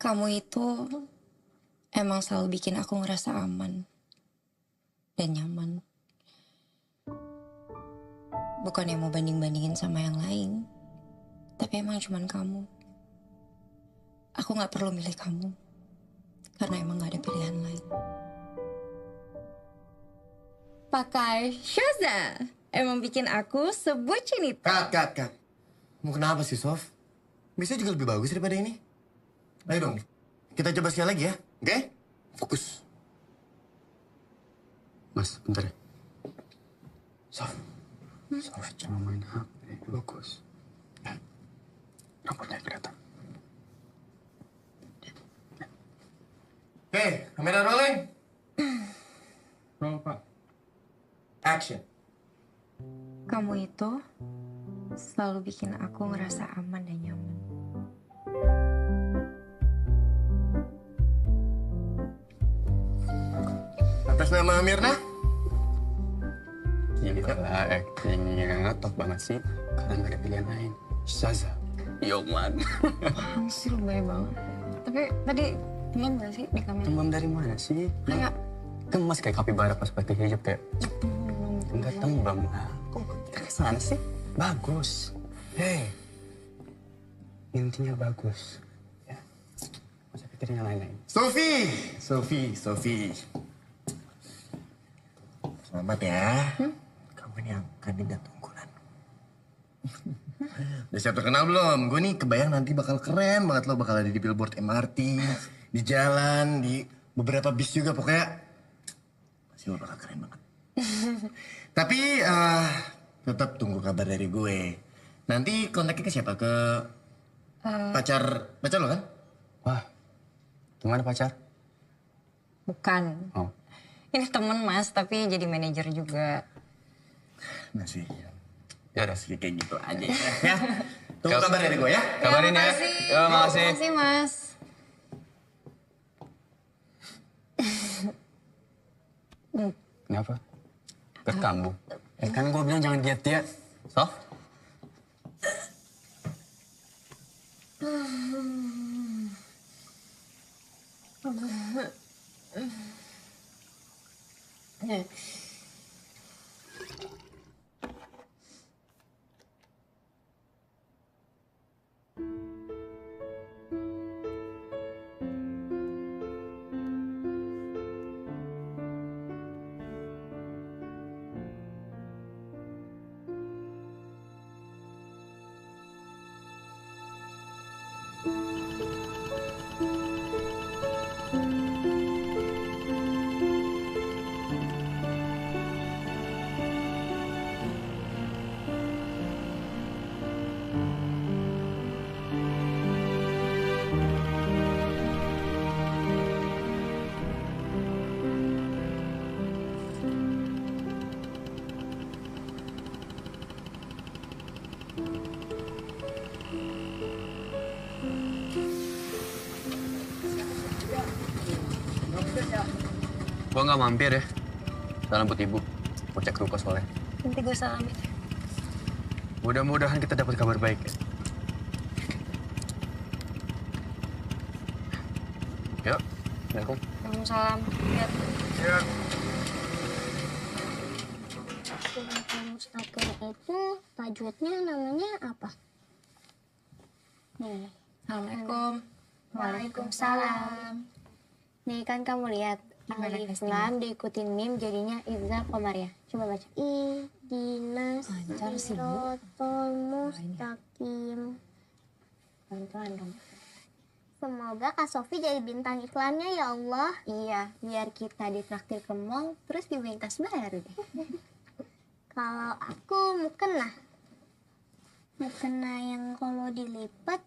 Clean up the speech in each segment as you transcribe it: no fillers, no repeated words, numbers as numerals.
Kamu itu emang selalu bikin aku ngerasa aman dan nyaman. Bukan yang mau banding-bandingin sama yang lain, tapi emang cuman kamu. Aku gak perlu milih kamu, karena emang gak ada pilihan lain. Pakai Shaza emang bikin aku sebutin itu. Kat. Mau kenapa sih, Sof? Bisa juga lebih bagus daripada ini. Ayo dong, kita coba sekali lagi ya, oke? Fokus. Mas, bentar ya. Sof cuma main HP, bagus. Rambutnya kelihatan. Oke, kamera rolling. Roll, Pak. Action. Kamu itu selalu bikin aku ngerasa aman dan nyaman. Atas nama Mirna. Gila, actingnya top banget sih. Karena nggak ada pilihan lain. Shaza. Yoman. Apaan sih, lu baik banget. Tapi tadi demam gak sih di kamera? Demam dari mana sih? Kayak Gemas kayak kapibara pas pakai hijab kayak. Enggak tembam. Kok kita kesana sih? Bagus. Hei. Intinya bagus. Ya. Masa pikirin yang lain-lain. Sofi. Selamat ya. Kamu ini yang kandidat unggulan. Udah siap terkenal belum? Gue nih kebayang nanti bakal keren banget lo. Bakal ada di billboard MRT, di jalan, di beberapa bis juga. Pokoknya pasti lo bakal keren banget. Tapi tetap tunggu kabar dari gue. Nanti kontaknya ke siapa? Ke pacar lo kan? Wah. Gimana pacar? bukan. Oh. Ini temen Mas, tapi jadi manajer juga. Masih. Ya udah. Masih kayak gitu aja ya. Tunggu kabar dari gue ya. Kabarin ya. Ya, makasih. Makasih, Mas. Kenapa? Berkambuh. Kan gue bilang jangan diet ya. Sof? Gue nggak mampir ya. Salam buat ibu. Mau cek ruko soalnya. Nanti gue salamin. Mudah-mudahan kita dapat kabar baik. Yuk, Assalamualaikum. Waalaikumsalam. Lihat. Ya. Mustaqim itu tajwidnya namanya apa? Nih. Assalamualaikum. Waalaikumsalam. Nih kan kamu lihat alif lam diikutin mim jadinya idza qamar ya. Coba baca. Ihdinas Lancar sih, Bu. siratal mustaqim. Pelan-pelan dong. Semoga Kak Sofi jadi bintang iklannya ya Allah. Iya, biar kita ditraktir ke mall terus dibeliin tas baru deh. Kalau aku mukena. Mukena yang kalau dilipat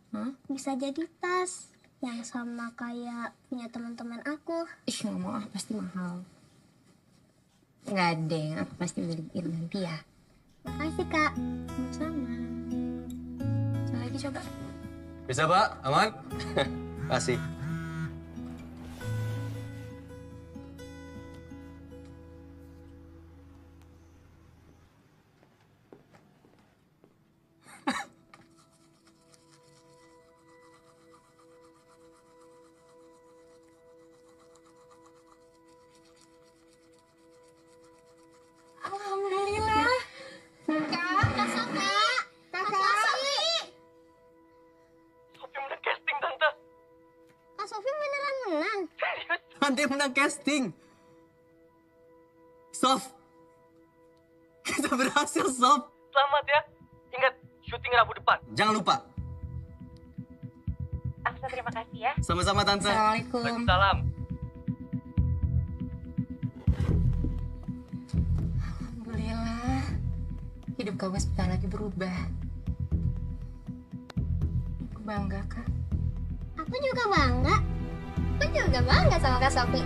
bisa jadi tas. Yang sama kayak punya teman-teman aku. Ih, nggak mau, pasti mahal. Nggak ada yang aku pasti beliin nanti ya. Makasih Kak. Sama. Coba lagi coba. Bisa, Pak? Aman? Kasih. Kak Sofi beneran menang. Nanti menang casting. Sof, kita berhasil, Sof. Selamat ya. Ingat, syuting Rabu depan. Jangan lupa. Aksa, terima kasih ya. Sama-sama, Tante. Assalamualaikum. Waalaikumsalam. Alhamdulillah. Hidup kamu sebentar lagi berubah. Aku bangga, Kak. Aku juga bangga. Aku juga bangga sama Kak Sofi.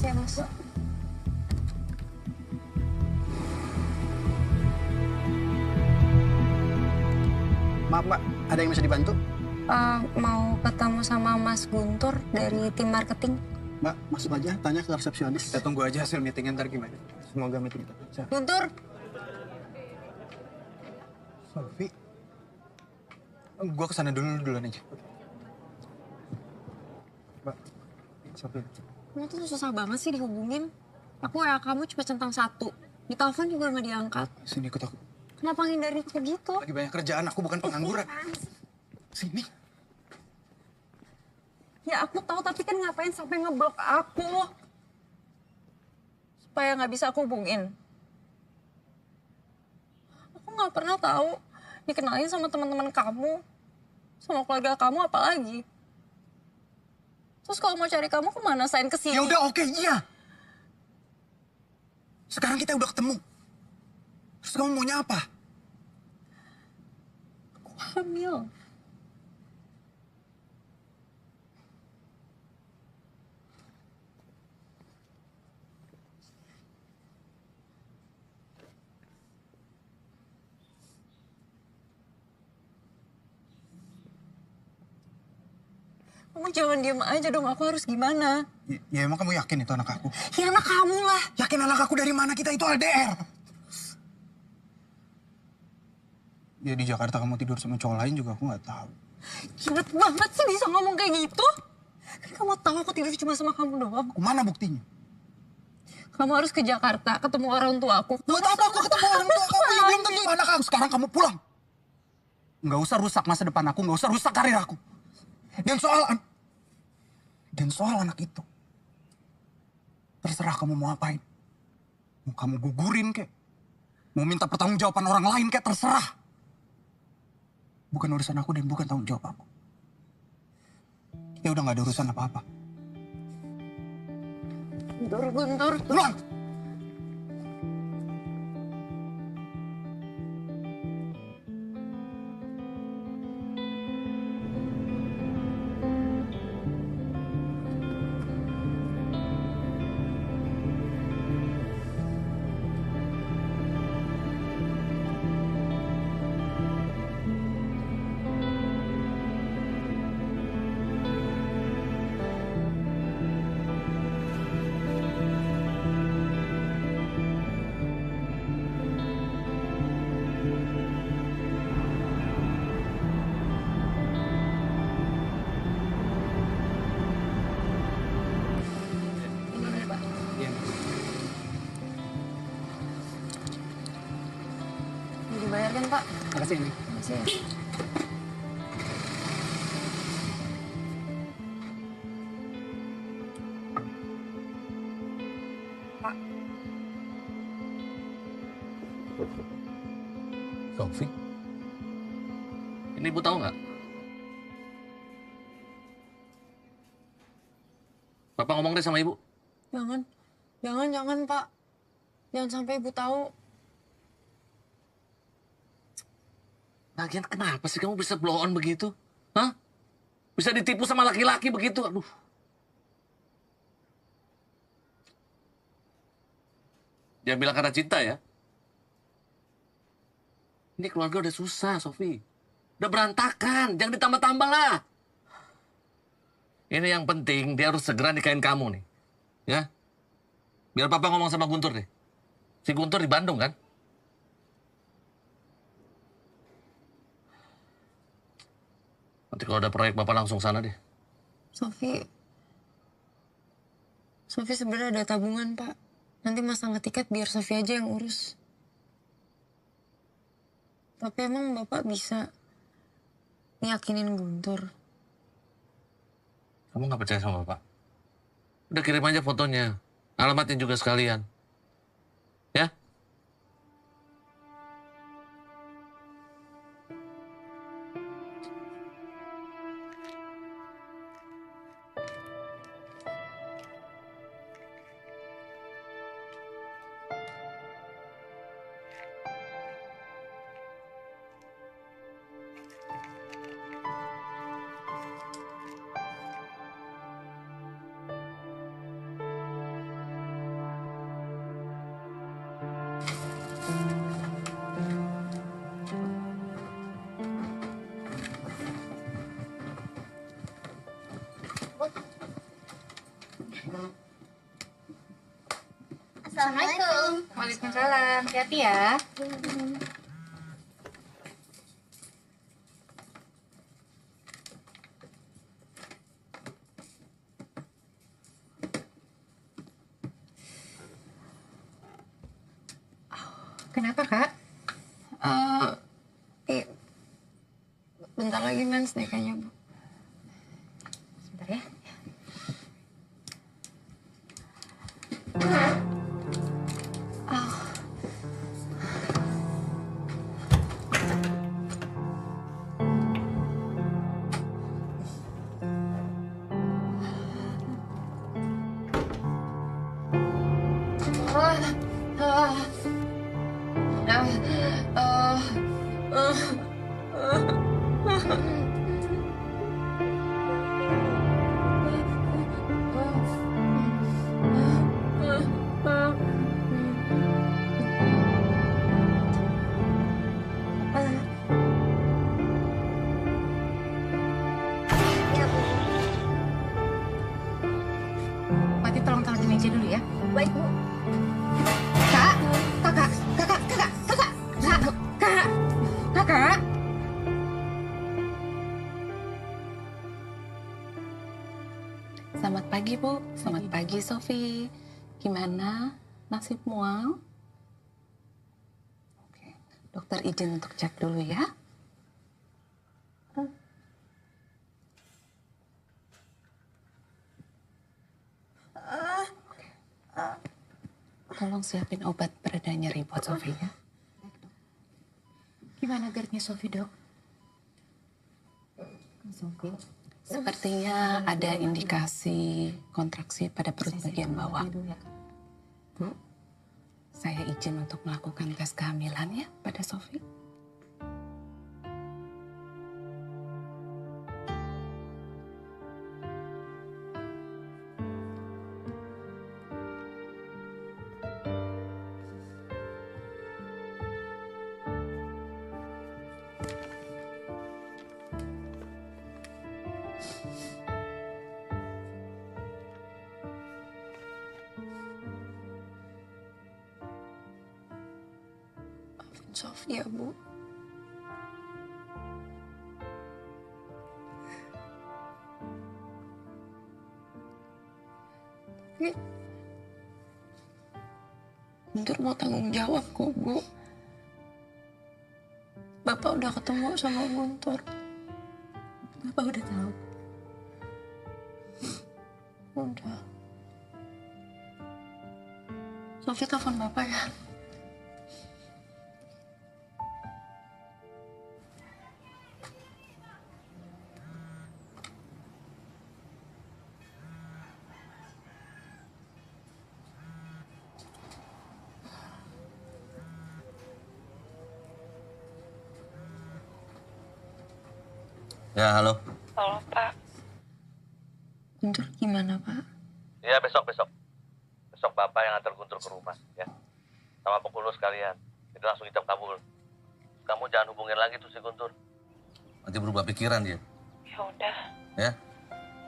Saya masuk. Maaf, Mbak. Ada yang bisa dibantu? Mau ketemu sama Mas Guntur dari tim marketing. Mbak, masuk aja. Tanya ke resepsionis. Kita tunggu aja hasil meetingnya ntar gimana. Semoga meeting kita lancar. Guntur, Sofi. Gua kesana duluan aja. Mbak, Sofi. kamu tuh susah banget sih dihubungin. Aku WA kamu cuma centang 1. Di telepon juga nggak diangkat. Sini ikut aku. Kenapa ngindarin aku gitu? Lagi banyak kerjaan, aku bukan pengangguran. Sini. Ya aku tahu, tapi kan ngapain sampai ngeblok aku? Supaya nggak bisa aku hubungin. Aku nggak pernah tahu dikenalin sama teman-teman kamu, sama keluarga kamu apalagi. Terus kalau mau cari kamu kemana? Selain kesini? Ya udah, oke, iya. Sekarang kita udah ketemu. Terus kamu maunya apa? Aku hamil. Kamu jangan diam aja dong, aku harus gimana? Ya emang kamu yakin itu anak aku? Ya anak kamu lah. Yakin anak aku dari mana? Kita itu LDR. Ya di Jakarta kamu tidur sama cowok lain juga aku nggak tahu. Gila banget sih bisa ngomong kayak gitu. Kan kamu tahu aku tidur cuma sama kamu doang. Mana buktinya? Kamu harus ke Jakarta, ketemu orang tua aku. Buat apa aku ketemu orang tua kamu? Ya belum tentu anak aku. Sekarang kamu pulang. Nggak usah rusak masa depan aku, nggak usah rusak karir aku. Dan soal anak itu, terserah kamu mau apain. Mau kamu gugurin kek, mau minta pertanggungjawaban orang lain kek, terserah. Bukan urusan aku dan bukan tanggung jawab aku. Ya udah nggak ada urusan apa-apa. Guntur. Pulang! Mau dibayar kan, Pak? Makasih ini. Makasih ya. Pak. Sofi? Ini Ibu tahu nggak? Bapak ngomong deh sama Ibu. Jangan Pak. Jangan sampai Ibu tahu. Lagian kenapa sih kamu bisa blow on begitu? Hah? Bisa ditipu sama laki-laki begitu? Aduh. Jangan bilang karena cinta ya. Ini keluarga udah susah, Sofi. Udah berantakan. Jangan ditambah-tambah lah. Ini yang penting, dia harus segera nikahin kamu nih. Ya? Biar Papa ngomong sama Guntur deh. Si Guntur di Bandung kan? Nanti kalau ada proyek Bapak langsung sana deh. Sofi sebenarnya ada tabungan, Pak. Nanti masalah tiket biar Sofi aja yang urus. Tapi emang Bapak bisa ngiyakinin Guntur? Kamu nggak percaya sama Bapak? Udah kirim aja fotonya. Alamatnya juga sekalian. Ya? Assalamualaikum. Waalaikumsalam. Hati-hati ya. Kenapa, Kak? Bentar lagi mens deh kayaknya, Bu. Sebentar ya. Mati tolong taruh di meja dulu ya. Baik, Bu. Kak, kakak. Selamat pagi, Bu. Selamat pagi, Sofi. Gimana? Nasib mual? Oke, dokter izin untuk cek dulu ya. Tolong siapin obat pereda nyeri buat Sofi ya. Gimana GERD-nya Sofi, Dok? Sofi. Sepertinya ada indikasi kontraksi pada perut bagian bawah. Bu, saya izin untuk melakukan tes kehamilan ya pada Sofi. Sofi ya, Bu. Tapi Guntur mau tanggung jawab kok, Bu. Bapak udah ketemu sama Guntur. Bapak udah tahu. Udah. Sofi telepon Bapak ya. Ya, halo. Halo, Pak. Guntur gimana, Pak? Ya, besok. Besok Bapak yang antar Guntur ke rumah, ya. Sama pengurus sekalian. Itu langsung ijab kabul. Kamu jangan hubungin lagi tuh si Guntur. Nanti berubah pikiran dia. Ya udah. Ya?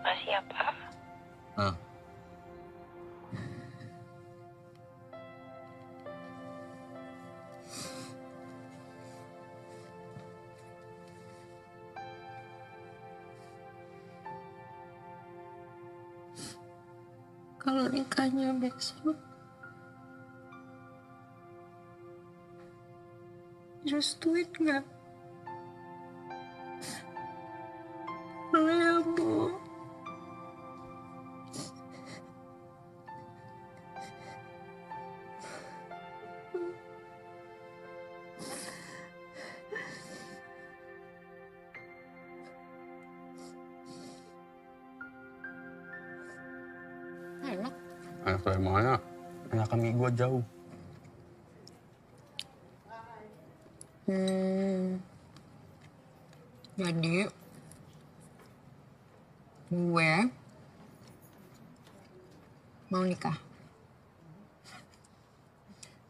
Makasih ya, Pak. Hmm. Kalau nikahnya besok, restuin nggak? Boleh ya, Bu? Enak. Enak dari mana? Enakan mie gue jauh. Jadi, gue mau nikah.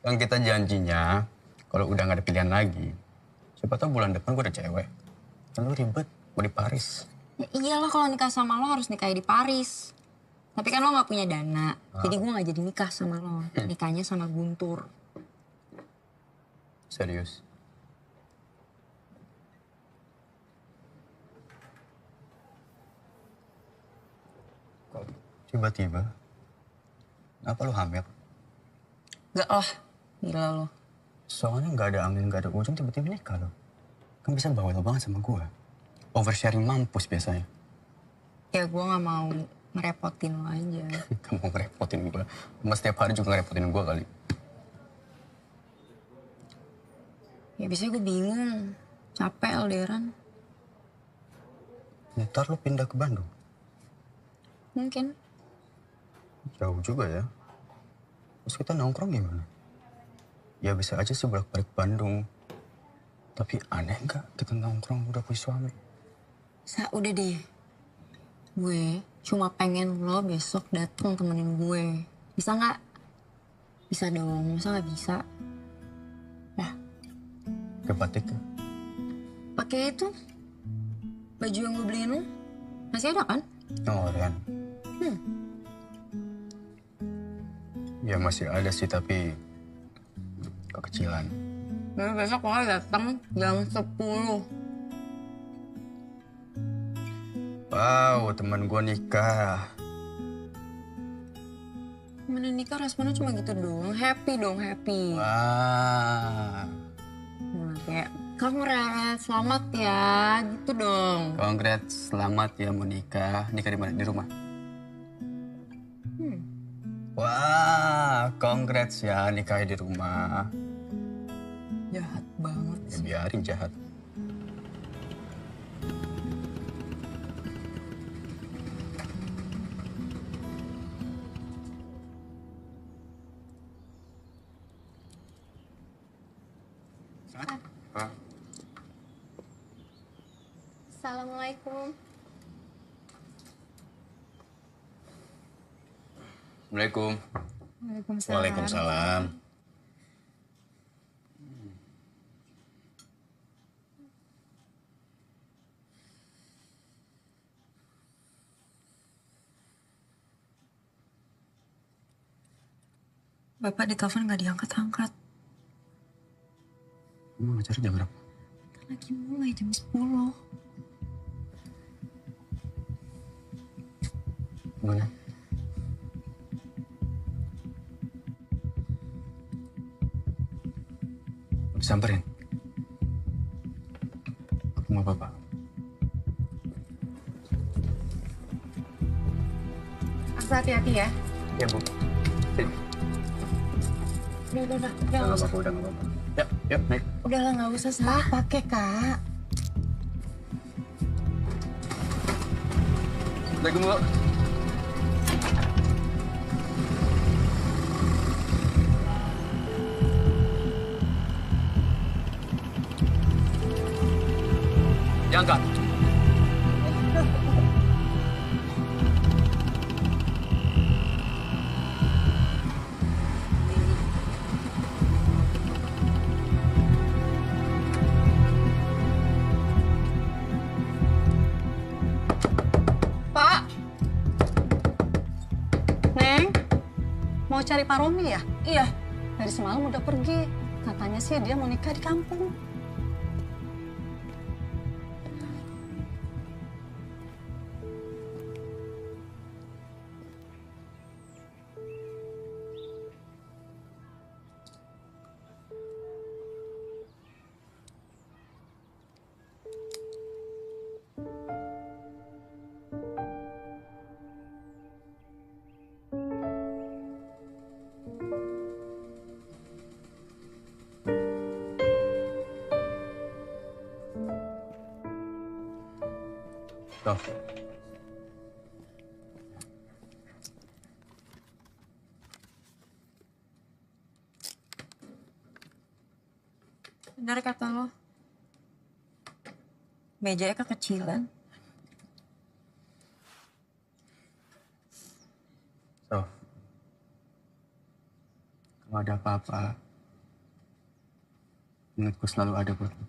Kan kita janjinya, kalau udah nggak ada pilihan lagi, siapa tahu bulan depan gue ada cewek. Kan lu ribet, gue di Paris. Ya iyalah kalau nikah sama lo harus nikah di Paris. Tapi kan lo nggak punya dana, jadi gue nggak jadi nikah sama lo. Nikahnya sama Guntur. Serius? Kok tiba-tiba? Apa lu hamil? Gak lah, gila lo. Soalnya nggak ada angin, nggak ada ujung, tiba-tiba nikah lo. Kan bisa bawa lo banget sama gue. Oversharing mampus biasanya. Ya gue nggak mau ngerepotin lo aja. Kamu ngerepotin gue. Mas setiap hari juga ngerepotin gue kali. Ya biasanya gue bingung, capek LDRan. Ntar lo pindah ke Bandung. Mungkin. Jauh juga ya. Terus kita nongkrong gimana? Ya bisa aja sih bolak-balik Bandung. Tapi aneh nggak kita nongkrong udah punya suami? Udah deh. Gue cuma pengen lo besok datang temenin gue. Bisa nggak? Bisa dong, masa nggak bisa? Nah, Ke batik ya? pakai itu baju yang gue beliin lo masih ada kan? Oh, Ren. Ya masih ada sih, tapi kekecilan. Jadi besok lo datang jam 10. Wow, teman gue nikah. Mana nikah responnya cuma gitu doang. Happy dong, happy. Wah. Nah, kayak, congrats, selamat ya, gitu dong. Congrats, selamat ya mau nikah. Nikah di mana? Di rumah? Wah, congrats ya nikahnya di rumah. Jahat banget Ya sih. biarin jahat. Assalamualaikum. Assalamualaikum. Waalaikumsalam. Waalaikumsalam. Bapak ditelepon nggak diangkat-angkat. Emang ngajar jam berapa? Kan lagi mulai jam 10. Gimana? Samperin. Aku mau bapak. Hati-hati ya. Ya, Bu. Sini. Udah. Udah nggak apa-apa, udah nggak apa-apa. Yuk, naik. Udahlah, nggak usah salah pakai, Kak. Assalamualaikum, Bu. Jangan, Kak. cari Pak Romi ya? Iya. Dari semalam udah pergi. Katanya sih dia mau nikah di kampung. Sof. Benar kata lo. Mejanya kekecilan. Sof. Kalau ada apa-apa, ingatku selalu ada buat lo.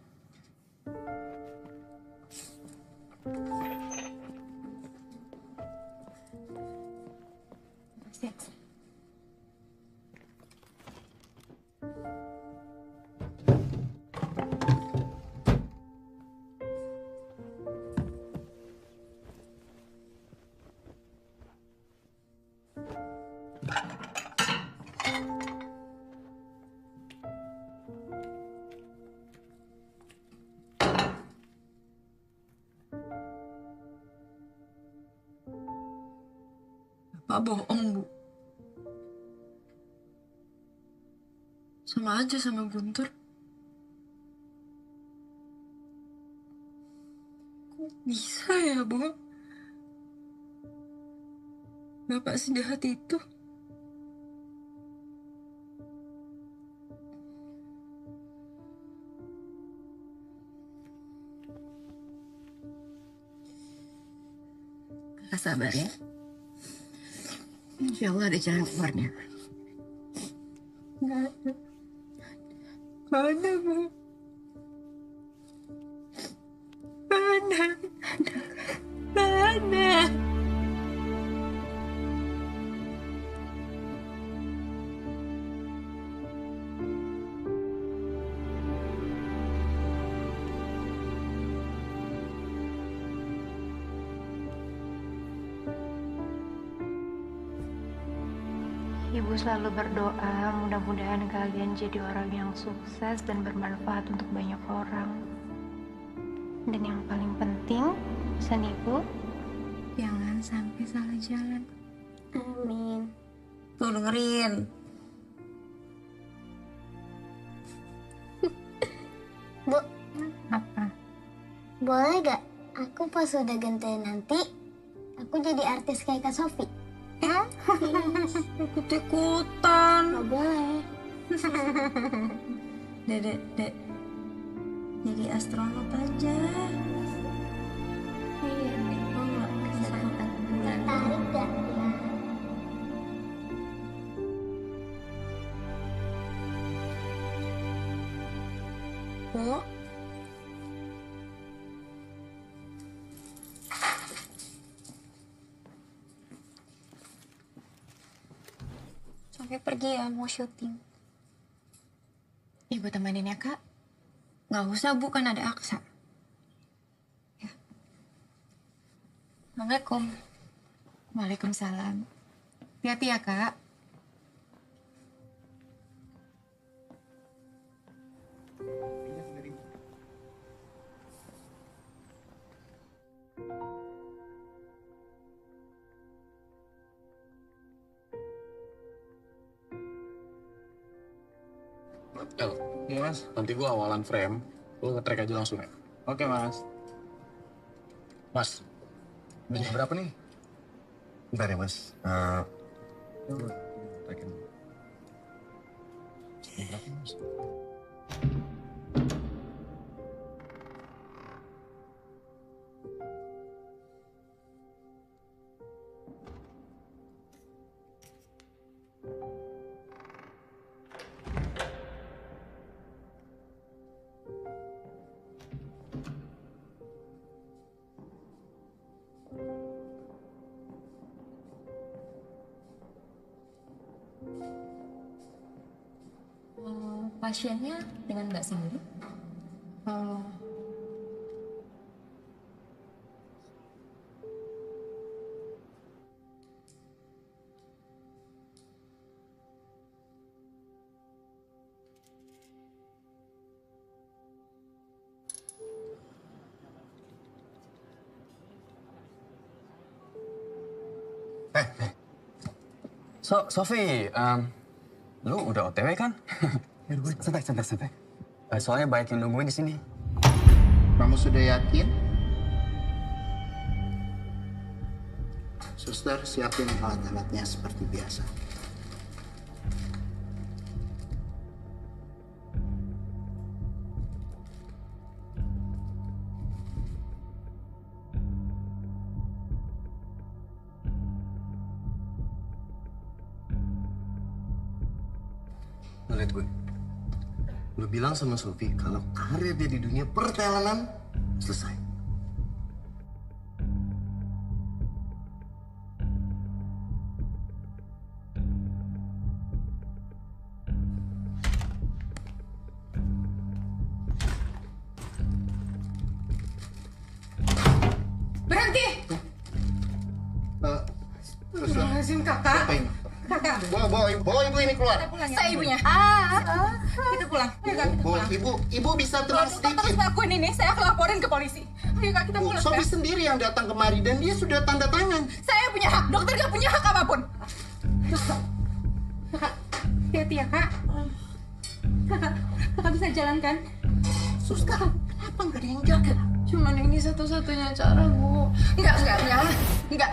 Bapak bohong, Bu. Sama aja sama Guntur. Kok bisa ya, Bu? Bapak sejahat itu. Kakak sabar ya. Insya Allah ada jalan keluarnya. Nggak ada. Nggak ada, Bu. Nggak ada. Nggak ada. Ibu selalu berdoa mudah-mudahan kalian jadi orang yang sukses dan bermanfaat untuk banyak orang. Dan yang paling penting, pesan Ibu, jangan sampai salah jalan. Amin. Tuh dengerin. Bu, Apa? boleh gak aku pas udah gede nanti, aku jadi artis kayak Kak Sofi? Ikut-ikutan. Gak boleh. Dek. Jadi astronot aja. Iya, Oh, nggak bisa kontak bulan. tertarik gak ya? Bu. Sampai pergi ya, mau syuting. Ibu temenin ya, Kak. Nggak usah, Bu, kan ada Aksa. Ya. Assalamualaikum. Waalaikumsalam. Hati-hati ya, Kak. El, ini mas, nanti gua awalan frame, lu nge-track aja langsung ya. Oke mas. Mas, udah jam berapa nih? Bentar ya, Mas. Coba trackin. Jam berapa mas? pasiennya dengan Mbak Sandi? Sofi, lu udah OTW kan? Santai. Soalnya banyak yang nungguin di sini. Kamu sudah yakin? Suster, siapin alat-alatnya seperti biasa. Lu liat gue. Lu bilang sama Sofi kalau karir dia di dunia pertelenan selesai. Berhenti! Lazim kakak. Kakak. Bawa ibu ini keluar. Saya ibunya. Kita pulang. Ayo kak, kita pulang. Ibu bisa tenang Kalau sedikit. terus ngelakuin ini, saya akan laporin ke polisi. Ayo kak, kita pulang. Sofi Kak. sendiri yang datang kemari dan dia sudah tanda tangan. Saya punya hak, dokter gak punya hak apapun. Kakak, hati-hati ya kak. Kakak bisa jalan kan? Suster, kenapa nggak ada yang jaga? Cuman ini satu-satunya cara, Bu. Enggak.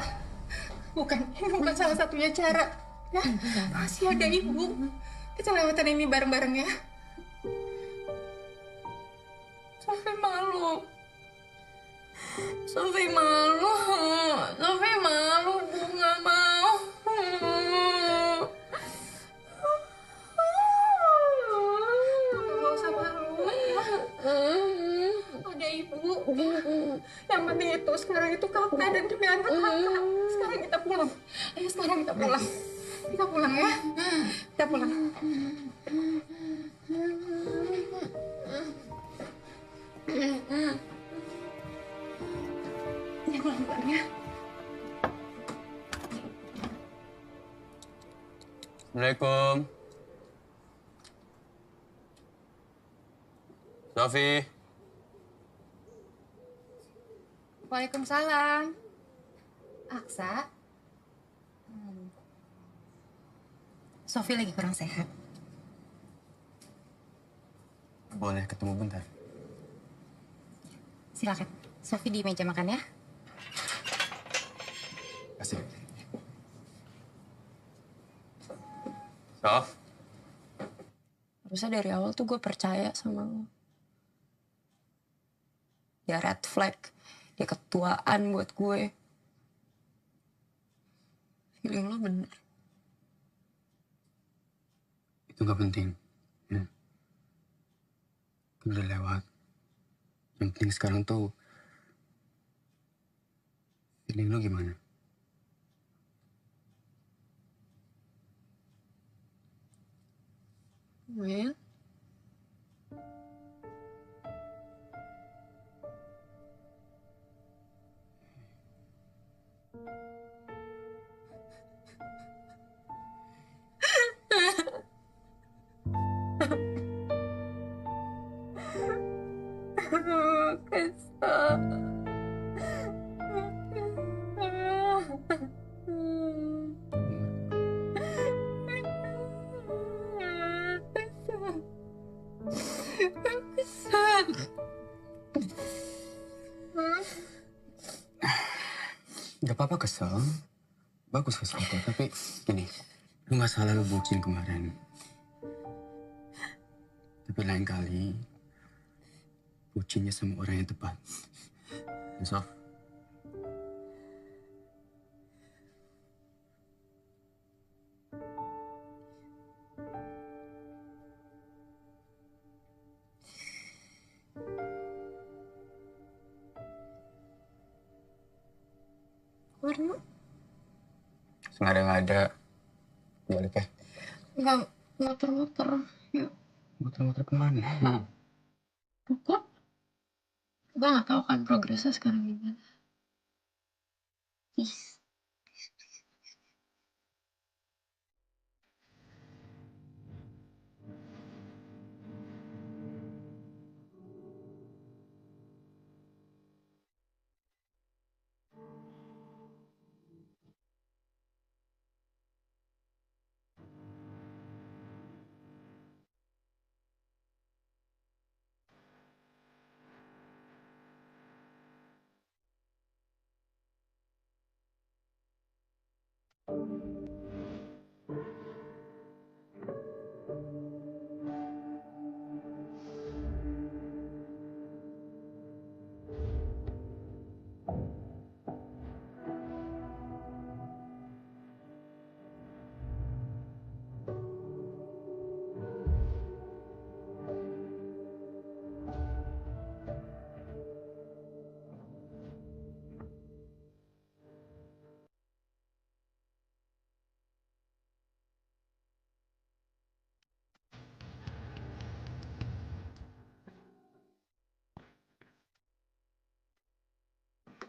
Ini bukan salah satunya cara. Ya, masih ada ibu. Kita lewatan ini bareng-bareng ya. Sofi malu. Bu, nggak mau. Gak usah malu. Ada ibu. Yang penting itu sekarang itu kakak dan juga anak kakak. Sekarang kita pulang. Ayo sekarang kita pulang. Kita pulang ya. Kita pulang. Ya pulang ya. Assalamualaikum. Sofi. Waalaikumsalam. Aksa. Sofi lagi kurang sehat. Boleh ketemu bentar? Silakan. Sofi di meja makan ya. Kasih. Sof. Harusnya dari awal tuh gue percaya sama lo. Dia red flag. Dia ketuaan buat gue. Feeling lo bener. Itu gak penting. Ya. Udah lewat. Yang penting sekarang tuh feeling lu gimana? Well, Gak apa-apa kesel. Bagus kesel kok. Tapi gini, lu gak salah lu bucin kemarin. Tapi lain kali, bucinnya sama orang yang tepat. Sof. Warna? Sengaja nggak ada. Balik ya. Nggak muter-muter. Yuk. Muter-muter kemana? Kok? Gue gak tahu kan progresnya sekarang gimana. Ih.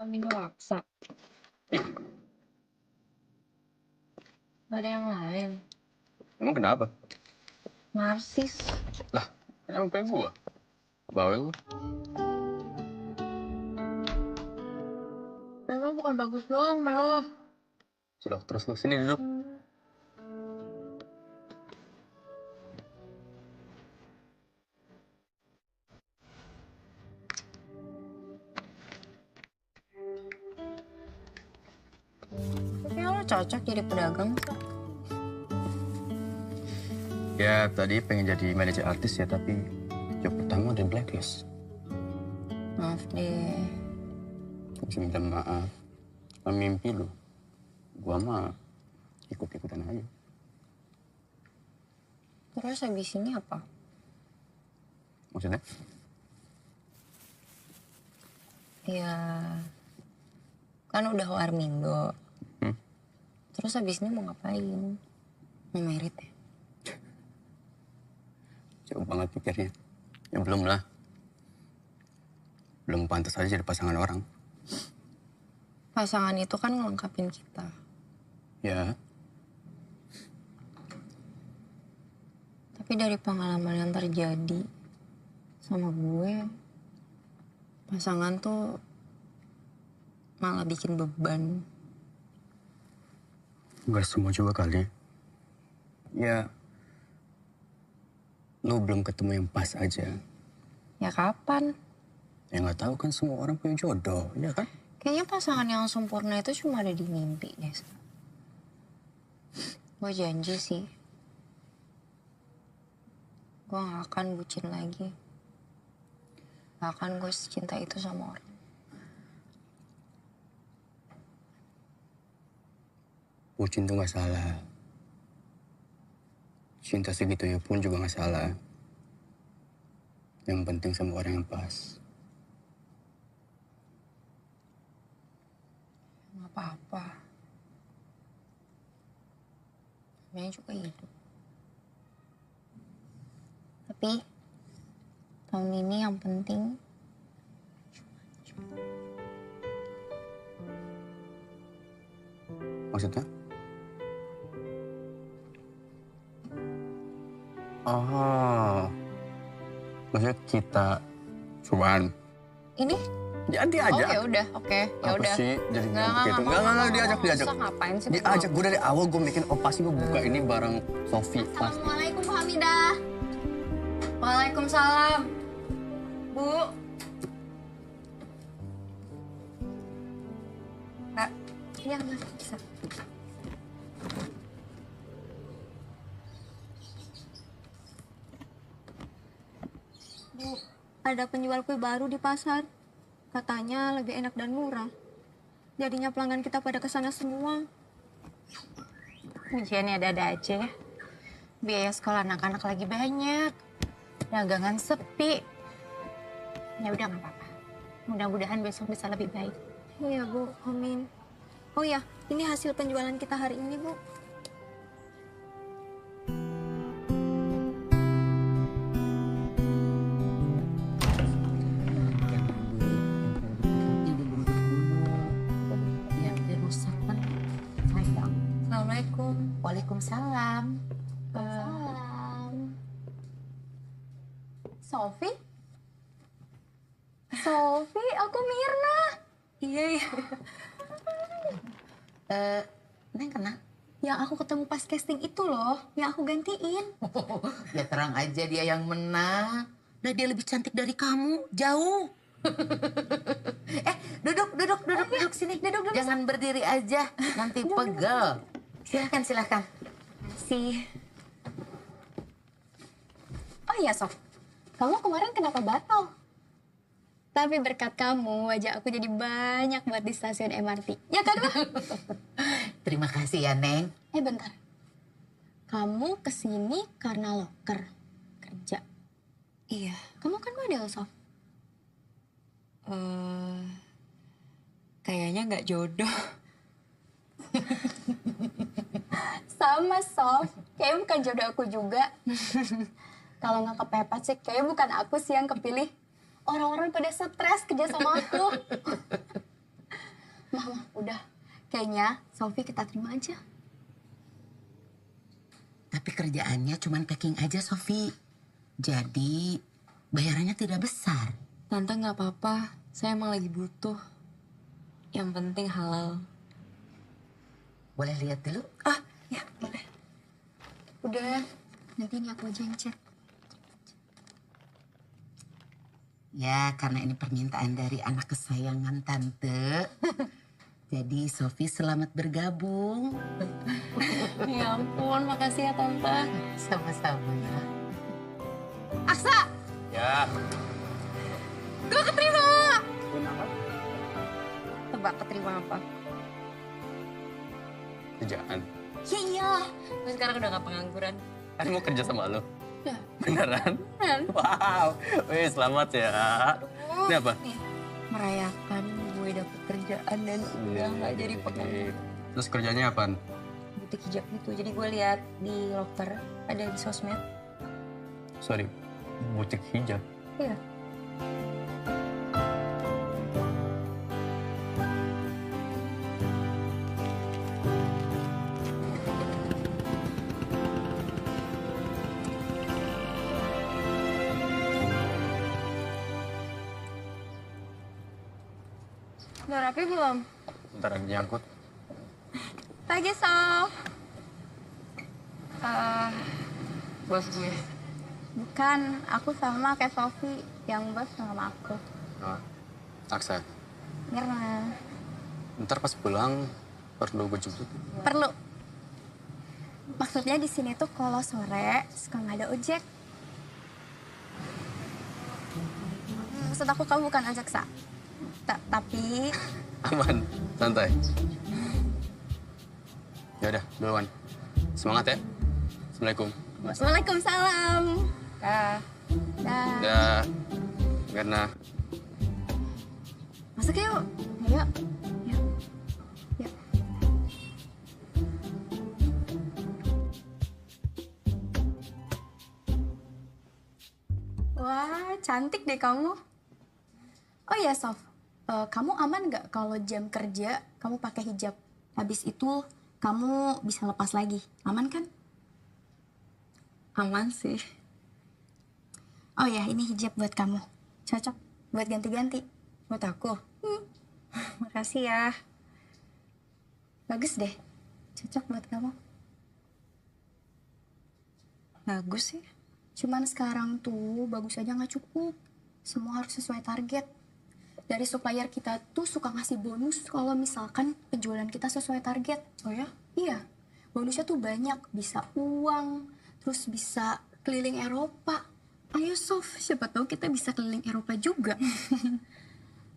Minum laksa. Gak ada yang lain. Emang kenapa? Narsis. Lah, emang pengen gua? Bawel lu. Memang bukan bagus doang, Mel. Sudah, terus lu sini duduk. Kayaknya lo cocok jadi pedagang. Ya, tadi pengen jadi manajer artis ya, tapi job pertama di blacklist. Maaf deh. Bisa minta maaf. Kan mimpi lu. Gua mah ikut-ikutan aja. Terus habis ini apa? Maksudnya? Ya, kan udah Warmindo. Terus habis ini mau ngapain? Mau merit ya? Jauh banget pikirnya. Ya belum lah. Belum pantas aja jadi pasangan orang. Pasangan itu kan ngelengkapin kita. Ya. Tapi dari pengalaman yang terjadi sama gue, pasangan tuh malah bikin beban. Enggak semua juga kali. Ya, lu belum ketemu yang pas aja. Ya kapan? Ya nggak tahu kan semua orang punya jodoh, ya kan? Kayaknya pasangan yang sempurna itu cuma ada di mimpi deh. Gue janji sih, gue gak akan bucin lagi. Gak akan gue secinta itu sama orang. Bucin tuh nggak salah. Cinta segitunya pun juga nggak salah. Yang penting sama orang yang pas. Gak apa-apa. Namanya juga hidup. Tapi tahun ini yang penting Maksudnya? Oh, maksudnya kita cuman ini? Jadi aja. Oh ya udah, oke, ya Apa udah. sih jadi Nggak, gitu? nggak, Enggak, diajak. Masa ngapain sih? Diajak, gue dari awal gue mikir, oh pasti gue buka ini bareng Sofi. Pasti. Assalamualaikum Bu Hamidah. Waalaikumsalam. Bu. Kak, iya bisa. Bu, ada penjual kue baru di pasar. Katanya lebih enak dan murah. Jadinya pelanggan kita pada kesana semua. Ujiannya ada-ada aja ya. Biaya sekolah anak-anak lagi banyak. Dagangan sepi. Ya udah nggak apa-apa. Mudah-mudahan besok bisa lebih baik. Iya Bu, amin. Oh ya, ini hasil penjualan kita hari ini Bu. Waalaikumsalam. Salam. Sofi? Sofi, aku Mirna. Iya. Neng kenal? Yang aku ketemu pas casting itu loh, yang aku gantiin. Ya terang aja dia yang menang. Nah dia lebih cantik dari kamu, jauh. Duduk sini. Duduk. Jangan berdiri aja, nanti pegel. Silakan. Sih. Oh iya, Sof. Kamu kemarin kenapa batal? Tapi berkat kamu, wajah aku jadi banyak buat di stasiun MRT. Ya kan, Bang? Terima kasih ya, Neng. Bentar. Kamu kesini karena loker kerja. Iya. Kamu kan model, Sof. Kayaknya nggak jodoh. Sama, Sof. Kayaknya bukan jodoh aku juga. Kalau nggak kepepet sih, kayaknya bukan aku sih yang kepilih. Orang-orang pada stres kerja sama aku. Mama, udah. Kayaknya Sofi kita terima aja. Tapi kerjaannya cuma packing aja, Sofi. Jadi bayarannya tidak besar. Tante nggak apa-apa. Saya emang lagi butuh. Yang penting halal. Boleh lihat dulu? Ya, boleh. Udah. Nanti ini aku aja yang cek. Ya, karena ini permintaan dari anak kesayangan Tante. Jadi Sofi selamat bergabung. Ya ampun, makasih ya Tante. Sama-sama. Aksa! Ya. Gue keterima! Tebak keterima apa? Kerjaan. Iya. Gue sekarang udah gak pengangguran. Kan mau kerja sama lo? Ya. Beneran? Beneran. Wow. Wih, selamat ya. Ini apa? Merayakan gue dapet kerjaan dan udah gak jadi pengangguran. Terus kerjanya apaan? Butik hijab gitu. Jadi gue lihat di loker, ada di sosmed. Sorry, butik hijab. Iya. Udah rapi belum? Bentar lagi nyangkut. Pagi, Sof. Bos gue. Bukan, aku sama kayak Sofi. Yang bos sama aku. Oh, Aksa. Mirna. Ntar pas pulang perlu gue jemput. Perlu. Maksudnya di sini tuh kalau sore suka nggak ada ojek. Maksud aku kamu bukan ojek, Sa. Tapi... Aman, santai. Ya udah, duluan. Semangat ya. Assalamualaikum. Waalaikumsalam. Dah. Dah. Dah. Karena Masuk yuk. Ayo. Yuk. Yuk. Wah, cantik deh kamu. Oh ya, Sof. Kamu aman nggak kalau jam kerja kamu pakai hijab? Habis itu kamu bisa lepas lagi. Aman kan? Aman sih. Oh ya, ini hijab buat kamu. Cocok buat ganti-ganti. Buat aku? Makasih ya. Bagus deh. Cocok buat kamu. Bagus sih. Cuman sekarang tuh bagus aja nggak cukup. Semua harus sesuai target. Dari supplier kita tuh suka ngasih bonus kalau misalkan penjualan kita sesuai target. Oh ya? Iya. Bonusnya tuh banyak. Bisa uang, terus bisa keliling Eropa. Ayo Sof, siapa tahu kita bisa keliling Eropa juga.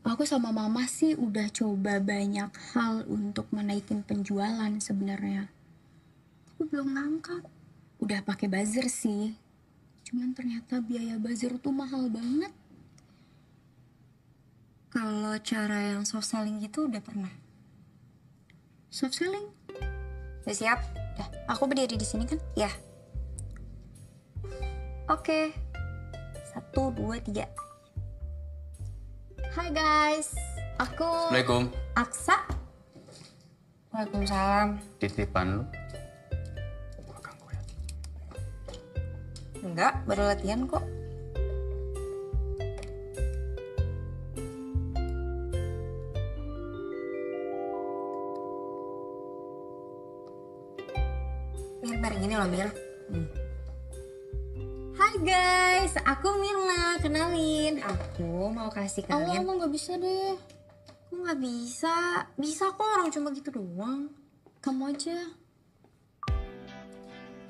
Aku sama mama sih udah coba banyak hal untuk menaikin penjualan sebenarnya. Tapi belum ngangkat. Udah pakai buzzer sih. Cuman ternyata biaya buzzer tuh mahal banget. Kalau cara yang soft selling gitu udah pernah? Soft selling? Udah siap? Udah. Aku berdiri di sini kan? Ya. Oke. 1, 2, 3. Hai guys. Aku... Assalamualaikum. Aksa. Waalaikumsalam. Titipan lu. Enggak, baru latihan kok. Mir, gini loh Mir. Hai guys, aku Mirna, kenalin. Aku mau kasih kalian. Emang gak bisa deh. Aku nggak bisa. Bisa kok, orang cuma gitu doang. Kamu aja.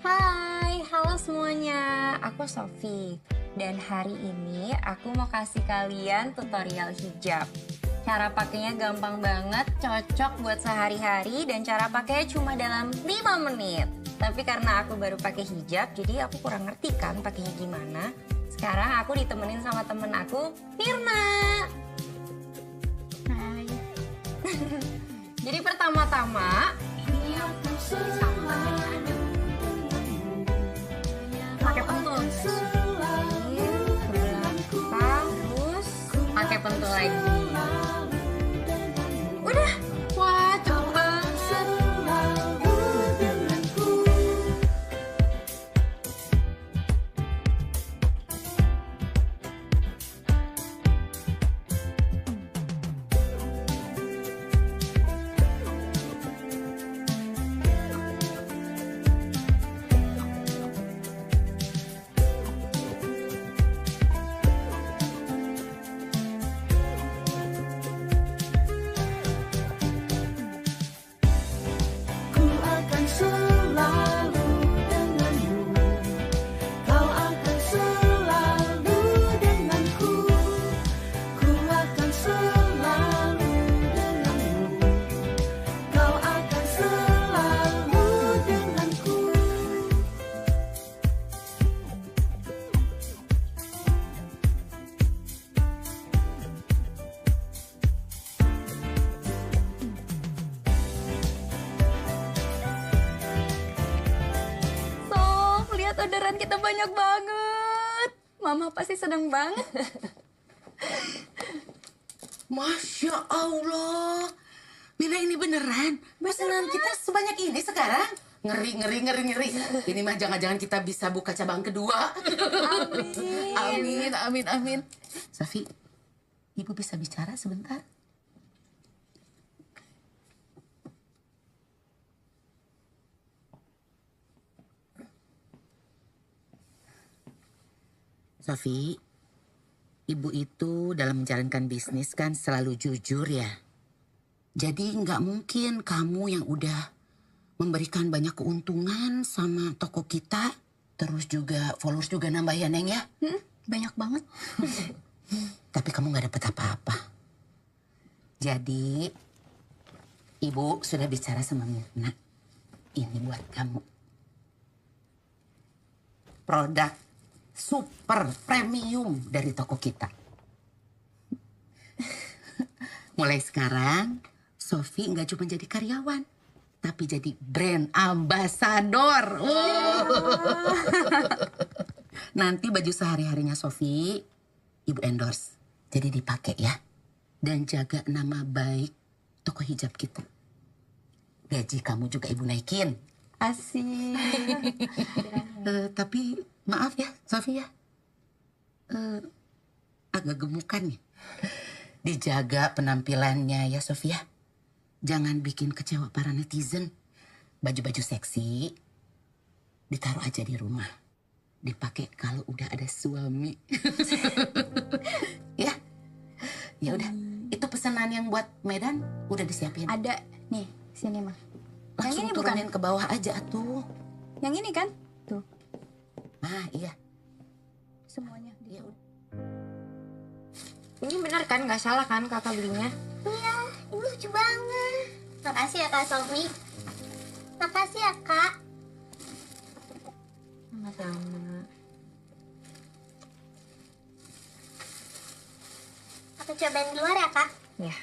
Hai, halo semuanya. Aku Sofi. Dan hari ini aku mau kasih kalian tutorial hijab. Cara pakainya gampang banget, cocok buat sehari-hari, dan cara pakainya cuma dalam 5 menit. Tapi karena aku baru pakai hijab, jadi aku kurang ngerti kan pakainya gimana. Sekarang aku ditemenin sama temen aku, Mirna. Hai. Jadi pertama-tama, ini aku pakai pentul. Terus pakai pentul lagi. Udah. Wah, cepet banget. Orderan kita banyak banget. Mama pasti seneng banget. Masya Allah. Mina, ini beneran? Pesanan kita sebanyak ini sekarang? Ngeri. Ini mah jangan-jangan kita bisa buka cabang kedua. Amin. Safi, Ibu bisa bicara sebentar? Safi, Ibu itu dalam menjalankan bisnis kan selalu jujur ya. Jadi nggak mungkin kamu yang udah memberikan banyak keuntungan sama toko kita, terus juga followers juga nambah ya Neng ya? Banyak banget. Tapi kamu nggak dapet apa-apa. Jadi Ibu sudah bicara sama Mirna. Ini buat kamu. Produk super premium dari toko kita. Mulai sekarang, Sofi nggak cuma jadi karyawan, tapi jadi brand ambassador. Nanti baju sehari-harinya Sofi, Ibu endorse. Jadi dipakai ya. Dan jaga nama baik toko hijab kita. Gaji kamu juga Ibu naikin. Asik. Tapi maaf ya, Sofi ya. Agak gemukan nih. Dijaga penampilannya ya, Sofi ya. Jangan bikin kecewa para netizen. Baju-baju seksi ditaruh aja di rumah. Dipakai kalau udah ada suami. Ya. Ya udah. Itu pesanan yang buat Medan udah disiapin. Ada nih, sini mah. Langsung Yang ini turunin ke bawah aja tuh. Yang ini kan? Tuh. Ah, iya. Semuanya. Ya udah. Ini benar kan? Nggak salah kan kakak belinya? Iya, ini lucu banget. Makasih ya Kak Sofi. Makasih ya Kak. Sama-sama. Aku cobain di luar ya Kak. Ya.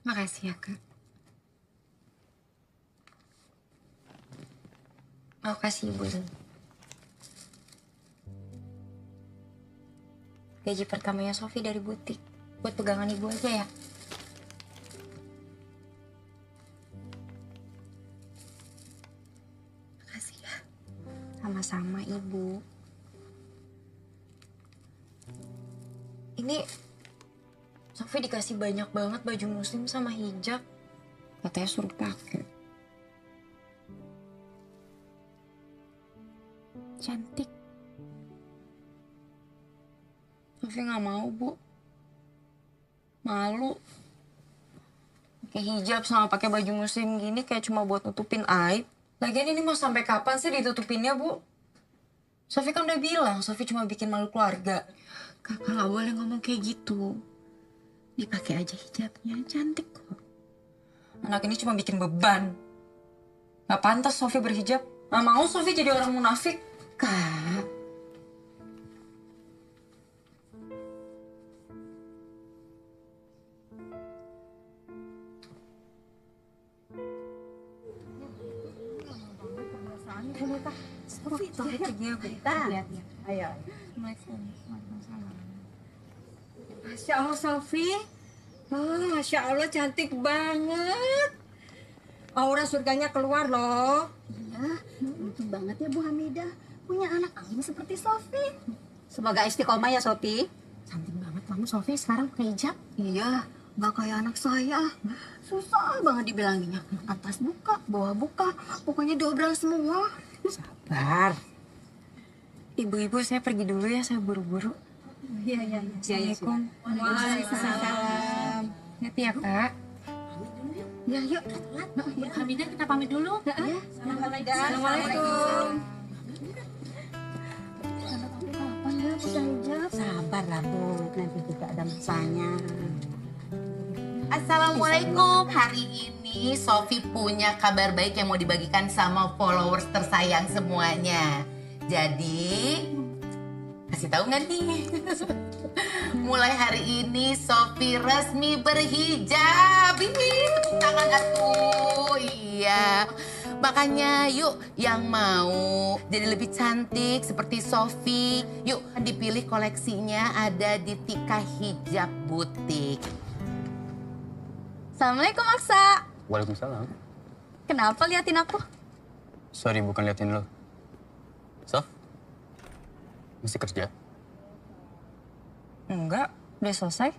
Makasih ya, Kak. Mau kasih Ibu. gaji pertamanya Sofi dari butik. Buat pegangan ibu aja ya. Makasih ya. Sama-sama ibu. Ini Sofi dikasih banyak banget baju muslim sama hijab. Katanya suruh pakai. Cantik. Sofi nggak mau, Bu. Malu. Pakai hijab sama pakai baju muslim gini kayak cuma buat nutupin aib. Lagian ini mau sampai kapan sih ditutupinnya, Bu? Sofi kan udah bilang, Sofi cuma bikin malu keluarga. Kakak nggak boleh ngomong kayak gitu. Dipakai aja hijabnya, cantik kok. Anak ini cuma bikin beban. Gak pantas Sofi berhijab. Gak mau Sofi jadi orang munafik. Kak. Sofi pergi ya, Berita. Ayo. Masya Allah, Sofi. Oh, Masya Allah, cantik banget. Aura surganya keluar loh. Iya, untung banget ya Bu Hamidah. Punya anak alim seperti Sofi. Semoga istiqomah ya, Sofi. Cantik banget kamu, Sofi, sekarang pakai hijab. Iya, nggak kayak anak saya. Susah banget dibilanginnya. Atas buka, bawah buka. Pokoknya diobral semua. Sabar. Ibu-ibu, saya pergi dulu ya, saya buru-buru. Iya. Assalamualaikum. Waalaikumsalam. Hati ya, Kak. Ya, yuk. Bu Hamidah, kita pamit dulu. Ya. Assalamualaikum. Kapan ya bisa hijab? Sabar lah, Bu. Nanti juga ada masanya. Assalamualaikum. Hari ini Sofi punya kabar baik yang mau dibagikan sama followers tersayang semuanya. Jadi, kasih tahu nggak nih? Mulai hari ini Sofi resmi berhijab. Ini tepuk tangan atuh. Iya. Makanya yuk yang mau jadi lebih cantik seperti Sofi, yuk dipilih koleksinya ada di Tika Hijab Butik. Assalamualaikum, Aksa. Waalaikumsalam. Kenapa liatin aku? Sorry, bukan liatin lo. Sof, masih kerja? Enggak, udah selesai.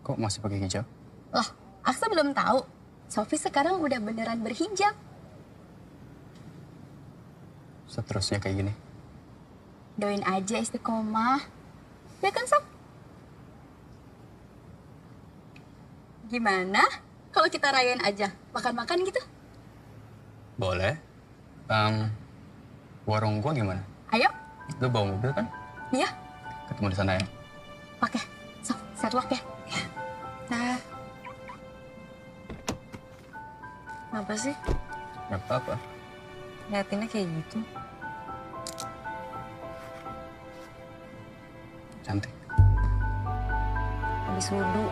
Kok masih pakai hijab? Loh, Aksa belum tahu. Sofi sekarang udah beneran berhijab. Seterusnya kayak gini. Doain aja istiqomah. Ya kan, Sof? Gimana kalau kita rayain aja? Makan-makan gitu? Boleh. Warung gua gimana? Ayo. Lu bawa mobil kan? Iya. Ketemu di sana ya. Oke. Sof, setlock ya. Nah. Apa sih? Gak apa-apa. Liatinnya kayak gitu. Cantik. Habis wudhu.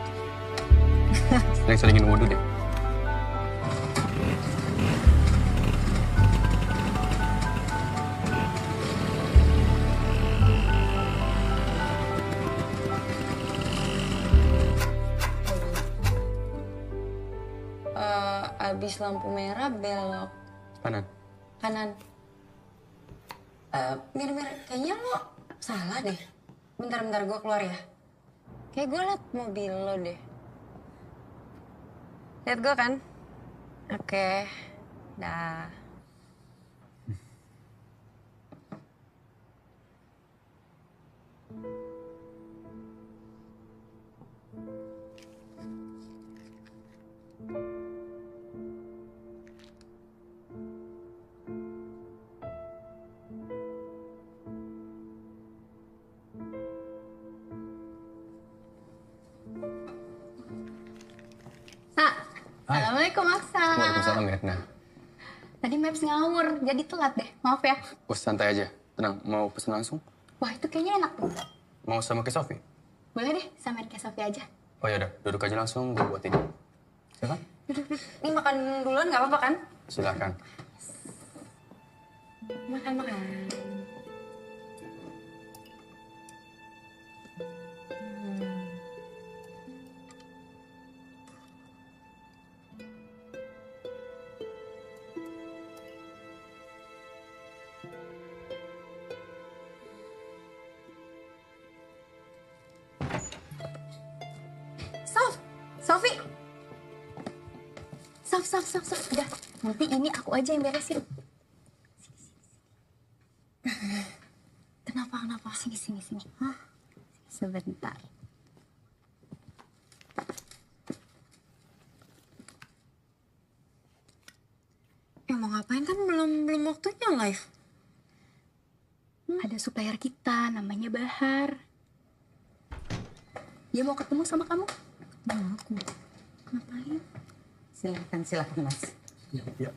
Sering-seringin wudhu deh. Abis lampu merah belok Kanan. kanan. Mir, kayaknya lo salah deh. Bentar, gue keluar ya. Kayak gue liat mobil lo deh. Lihat gue kan? Oke. Dah. Assalamualaikum, Aksa. Waalaikumsalam, Mirna. Tadi Maps ngawur, jadi telat deh. Maaf ya. Santai aja. Tenang, mau pesen langsung? Wah, itu kayaknya enak tuh. Mau sama ke Sofi? Boleh deh, samain kayak Sofi aja. Oh yaudah, duduk aja langsung, gue buatin. Silakan. Duduk. Ini makan duluan gak apa-apa kan? Silakan. Makan. Sof. Udah, nanti ini aku aja yang beresin. Kenapa? Sini. Hah? Sebentar. Mau ngapain kan belum waktunya live. Ada supplier kita, namanya Bahar. Dia mau ketemu sama kamu. Mau aku. Ngapain? Silakan Mas. Ya.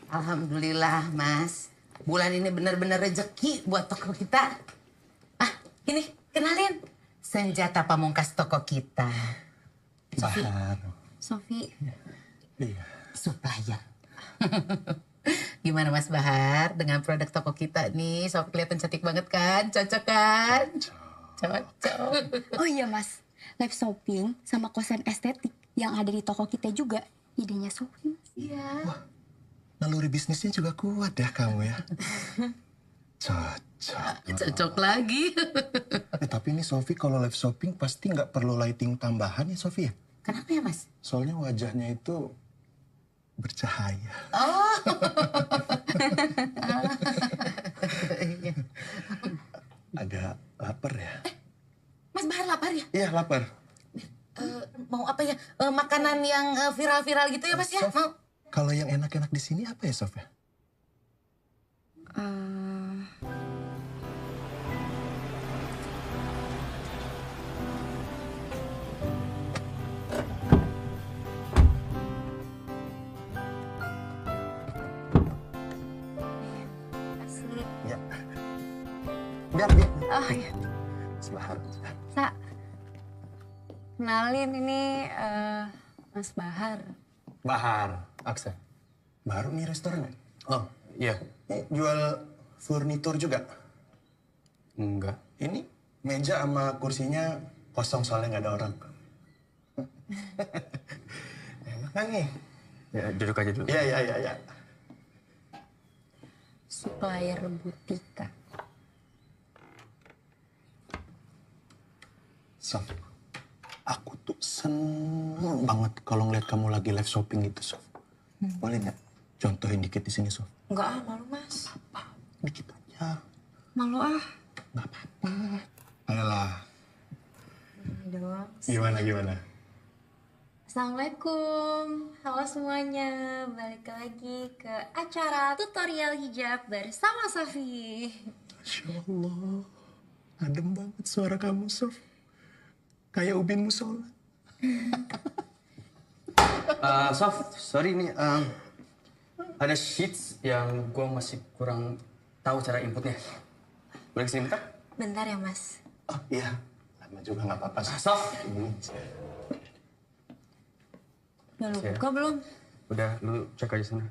Alhamdulillah Mas. Bulan ini benar-benar rezeki buat toko kita. Ini kenalin. Senjata pamungkas toko kita. Bahar. Sofi. Iya. Supplier. Gimana Mas Bahar dengan produk toko kita nih? Sofi kelihatan cantik banget kan? Cocok kan? Cocok. Oh iya Mas, live shopping sama kosan estetik yang ada di toko kita juga idenya Sofi. Iya. Wah, naluri bisnisnya juga kuat ya kamu ya. Cocok lagi. Tapi ini Sofi kalau live shopping pasti nggak perlu lighting tambahan ya Sofi ya? Kenapa ya Mas? Soalnya wajahnya itu bercahaya. Oh. Agak lapar ya? Mas Bahar lapar ya? Iya lapar. Mau apa ya? Makanan yang viral-viral gitu ya Mas ya? Sof, Mau? kalau yang enak-enak di sini apa ya Sof ya? Ya. Biar. Oh iya. Bahar. Sa, kenalin ini Mas Bahar. Bahar, Aksa. Baru nih restoran ya? Oh, iya. Jual furnitur juga? Enggak. Ini meja sama kursinya kosong soalnya nggak ada orang. Enak kan nih? Ya, duduk aja dulu. Iya. Supplier Butika. Sof, aku tuh seneng banget kalau ngeliat kamu lagi live shopping gitu, Sof. Boleh nggak contohin dikit di sini, Sof? Enggak malu Mas. Dikit aja. Malu Nggak apa-apa. Ayolah. Doang. Gimana? Assalamualaikum, halo semuanya. Balik lagi ke acara tutorial hijab bersama Sofi. Masya Allah, adem banget suara kamu, Sof. Kayak ubin musola. Sof, sorry nih. Ada sheets yang gue masih kurang tahu cara inputnya. Boleh kesini bentar? Bentar ya Mas. Oh iya, lama juga nggak apa-apa. Sof. Udah lu buka belum? Udah, lu cek aja sana.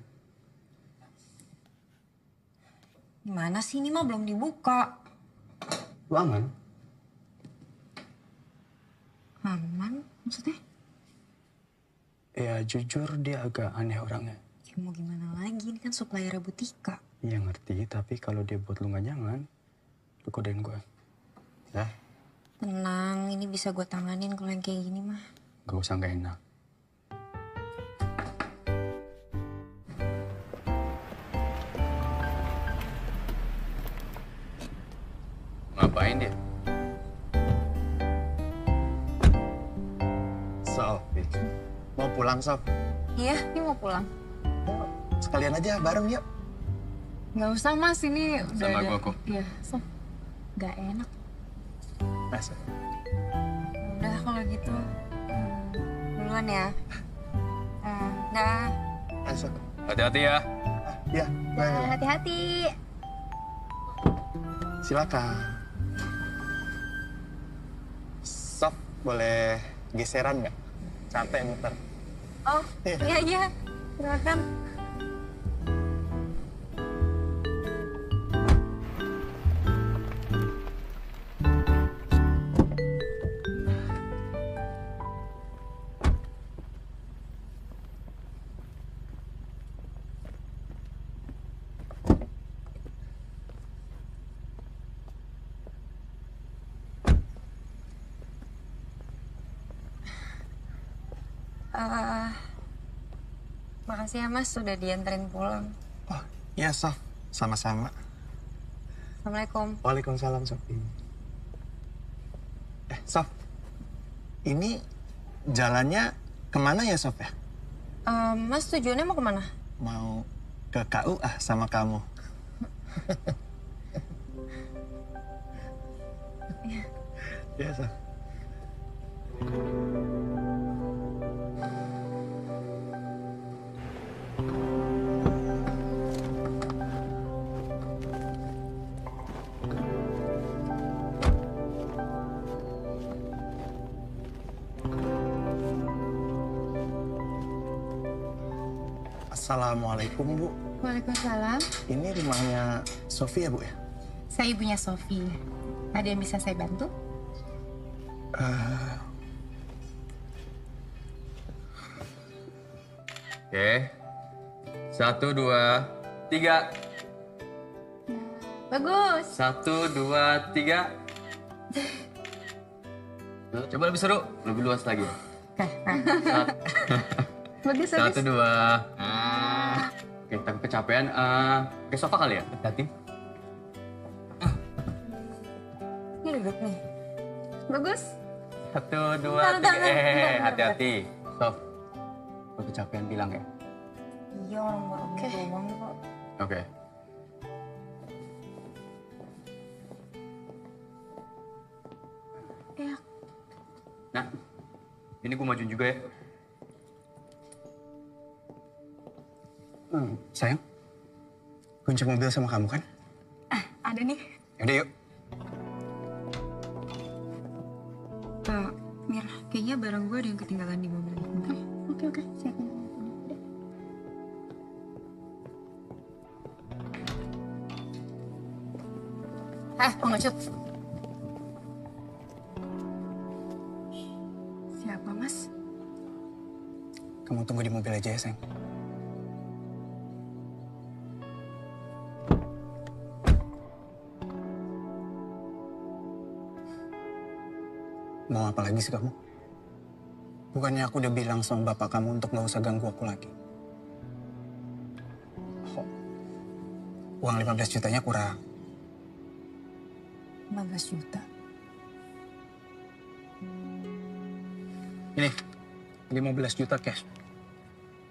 Gimana sih ini mah belum dibuka. Lu aman? Aman? Maksudnya? Ya jujur dia agak aneh orangnya. Ya mau gimana lagi, ini kan supplier Butika. Iya ngerti, tapi kalau dia buat lu nggak nyaman, lu kodein gue. Ya? Tenang, ini bisa gue tanganin kalau yang kayak gini mah. Gak usah nggak enak. Ngapain dia? Sof, mau pulang, Sof? Iya, ini mau pulang. Sekalian aja bareng yuk. Gak usah Mas, ini udah Sama ada. aku. Iya, Sof. Gak enak. Mas. Udah kalau gitu. Duluan ya. Dah. Masuk. Hati-hati ya. Ya, Hati-hati. silakan. Sof, boleh geseran nggak? Capek muter. Oh, iya. Silakan. Makasih ya Mas sudah dianterin pulang. Oh, iya Sof. Sama-sama. Assalamualaikum. Waalaikumsalam, Sofi. Sof. Ini jalannya kemana ya, Sof ya? Mas tujuannya mau kemana? Mau ke KUA sama kamu. Iya, Sof. Assalamualaikum, Bu. Waalaikumsalam. Ini rumahnya Sofi ya, Bu ya? Saya ibunya Sofi. Ada yang bisa saya bantu? Oke. 1, 2, 3. Bagus. 1, 2, 3. Coba lebih seru, lebih luas lagi. Bagus, 1, 2. Oke, tapi kecapean. Ke sofa kali ya? Hati-hati. Ini duduk nih. Bagus. 1, 2, 3. Hati-hati. Sof, kalau kecapean bilang ya. Iya orang baru doang kok. Oke. Ya. Nah, ini gue majuin juga ya. Sayang, kunci mobil sama kamu kan? Ada nih. Yaudah yuk. Pak Mir, kayaknya barang gue ada yang ketinggalan di mobil. Oke. Saya akan. Pengecut. Siapa, Mas? Kamu tunggu di mobil aja ya, sayang. Mau apa lagi sih kamu? Bukannya aku udah bilang sama bapak kamu untuk gak usah ganggu aku lagi. Oh, uang 15 jutanya kurang. 15 juta. Ini, 15 juta cash.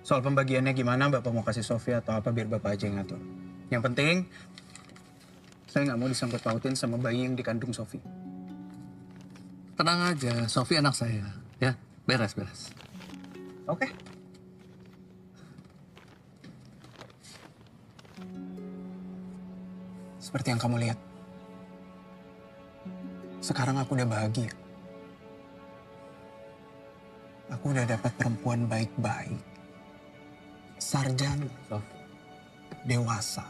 Soal pembagiannya gimana, bapak mau kasih Sofia atau apa, biar bapak aja yang ngatur. Yang penting, saya nggak mau disangkut pautin sama bayi yang dikandung Sofi. Tenang aja, Sofi anak saya. Ya, beres. Oke. Seperti yang kamu lihat. Sekarang aku udah bahagia. Aku udah dapat perempuan baik-baik. Sarjana. Dewasa.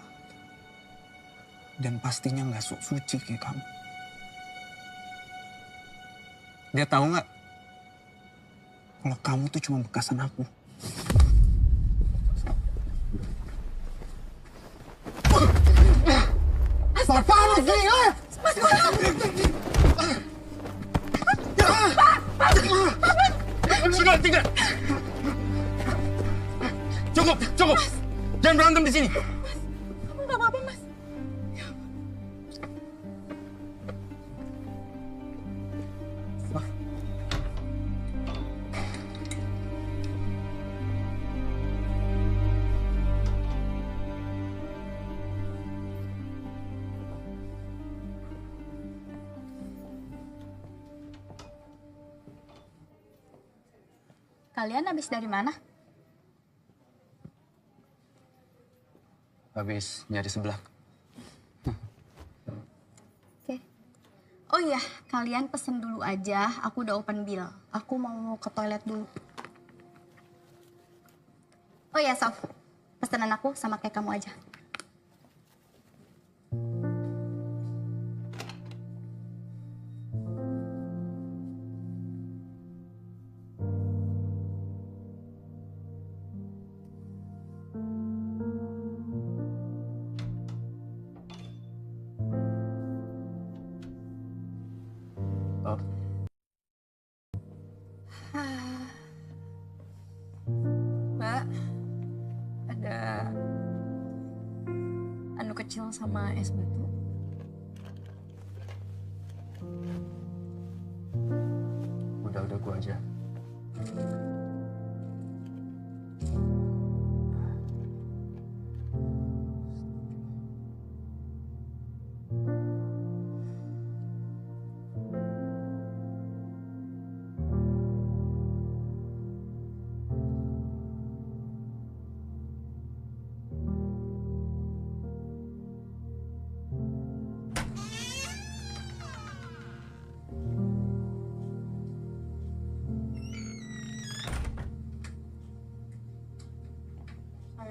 Dan pastinya nggak sok suci kayak kamu. Dia tahu nggak? Kalau kamu tuh cuma bekasan aku. Apaan sih? Tinggal. Cukup. Jangan berantem di sini. Kamu nggak apa-apa, Mas? Kalian habis dari mana? Habis nyari sebelah. Oke. Oh iya, kalian pesen dulu aja. Aku udah open bill. Aku mau ke toilet dulu. Oh iya, Sof. Pesanan aku sama kayak kamu aja. Mbak, kecil sama es batu. Udah gue aja.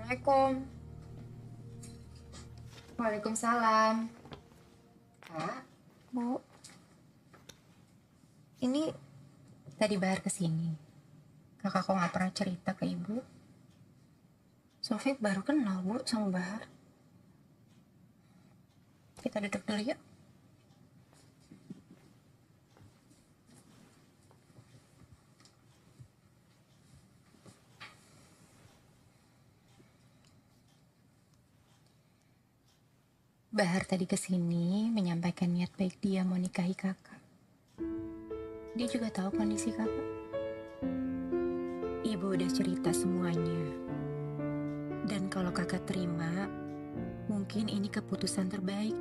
Assalamualaikum. Waalaikumsalam. Kak, Bu. Ini tadi Bahar kesini. Kakak kok nggak pernah cerita ke Ibu? Sofi baru kenal, Bu, sama Bahar. Kita duduk dulu yuk. Bahar tadi kesini menyampaikan niat baik dia mau nikahi kakak. Dia juga tahu kondisi kakak. Ibu udah cerita semuanya. Dan kalau kakak terima, mungkin ini keputusan terbaik.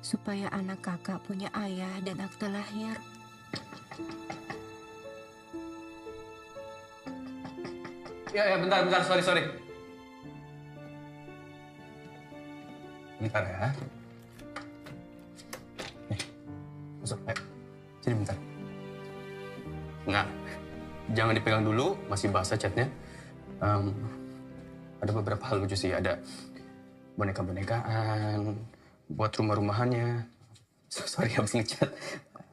Supaya anak kakak punya ayah dan akte lahir. Ya, bentar, sorry. Bentar ya. Masuk, ayo. Sini bentar. Nah, jangan dipegang dulu, masih basah catnya. Ada beberapa hal lucu sih, ada boneka-bonekaan, buat rumah-rumahannya. Sorry, habis ngecat.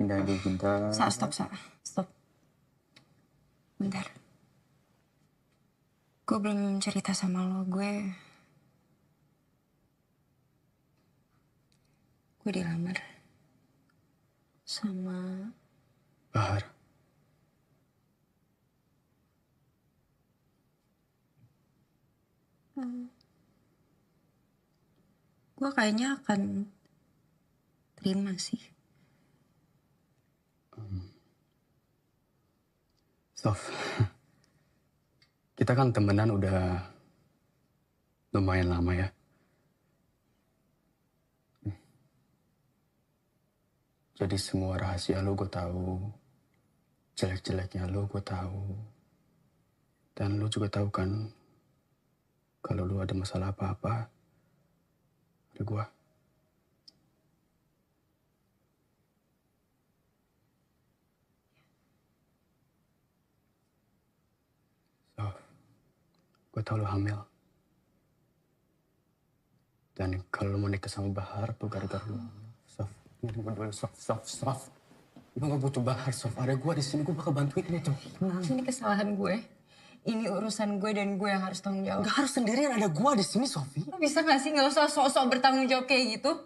Pindah dulu, bentar. Stop. Bentar. Gue belum cerita sama lo, gue dilamar sama Bahar. gue kayaknya akan terima sih. Sof, kita kan temenan udah lumayan lama ya. Jadi semua rahasia lo gue tahu, jelek-jeleknya lo gue tahu, dan lo juga tahu kan kalau lo ada masalah apa-apa, ada gue. So, gue tahu lo hamil. Dan kalau lo mau nikah sama Bahar tuh gara-gara lo. Sof. Lo gak butuh Bahar, Sof. Ada gue di sini, gue bakal bantuin lo tuh. Ini kesalahan gue. Ini urusan gue dan gue yang harus tanggung jawab. Gak harus sendirian, ada gue di sini, Sofi. Lo bisa gak sih gak usah sok-sok bertanggung jawab kayak gitu?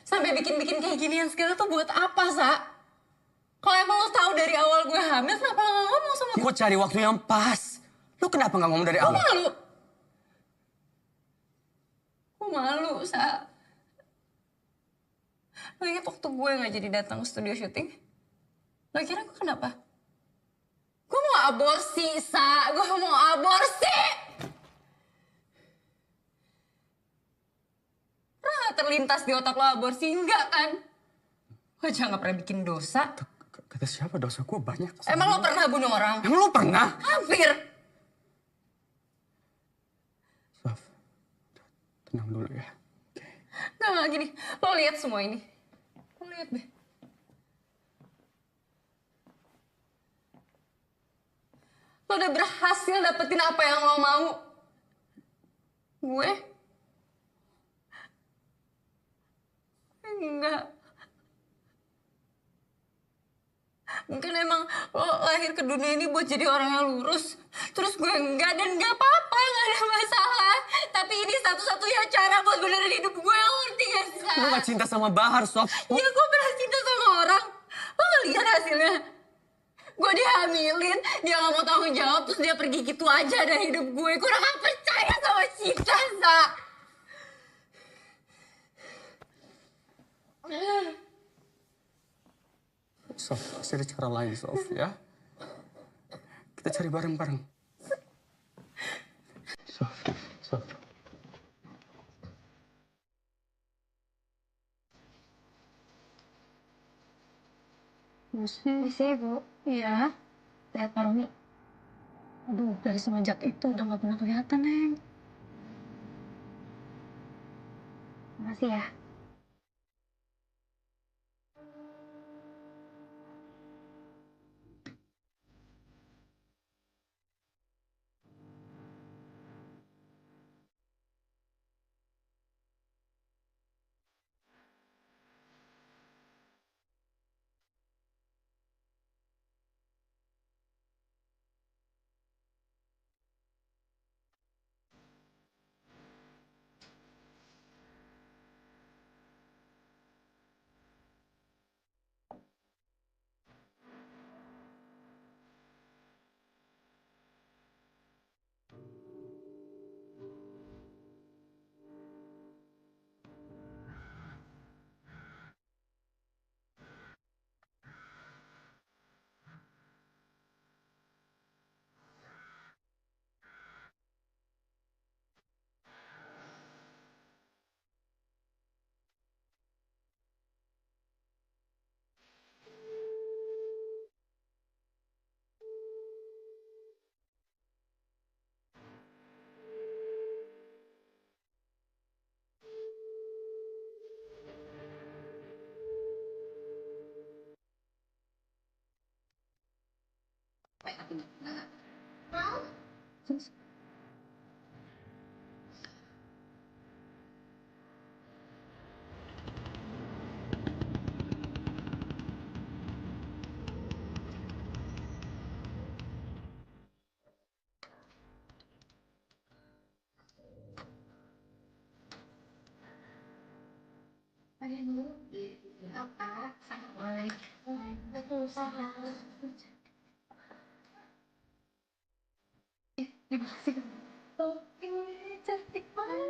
Sampai bikin-bikin kayak ginian segala tuh buat apa, Sa? Kalau emang lo tahu dari awal gue hamil, kenapa lo gak ngomong sama gue? Gue cari waktu yang pas. Lo kenapa gak ngomong dari awal? Gue malu, Sa. Lo inget waktu gue gak jadi datang ke studio syuting? Lo kira gue kenapa? Gue mau aborsi, Sa. Gue mau aborsi! Pernah gak terlintas di otak lo aborsi? Enggak kan? Lo aja gak pernah bikin dosa. Kata siapa dosa gue banyak. Emang lo pernah bunuh orang? Emang lo pernah? Hampir. Sof, tenang dulu ya. Nah, gini. Lo lihat semua ini. Lo lihat deh. Lo udah berhasil dapetin apa yang lo mau. Gue? Enggak. Mungkin emang lo lahir ke dunia ini buat jadi orang yang lurus. Terus gue enggak, dan enggak apa-apa, enggak ada masalah. Tapi ini satu-satunya cara buat benerin hidup gue, lo ngerti gak sih? Lo gak cinta sama Bahar, Sof. Ya gue pernah cinta sama orang. Lo gak lihat hasilnya? Gue dihamilin, dia gak mau tanggung jawab, terus dia pergi gitu aja dari hidup gue. Gue udah gak percaya sama cinta, Sa. Sof, pasti ada cara lain, Sof, ya. Kita cari bareng-bareng. Sof. Bisa ya, Bu? Iya. Lihat Pak Romi. Aduh, dari semenjak itu udah gak pernah kelihatan, Neng. Makasih ya. Cantik banget.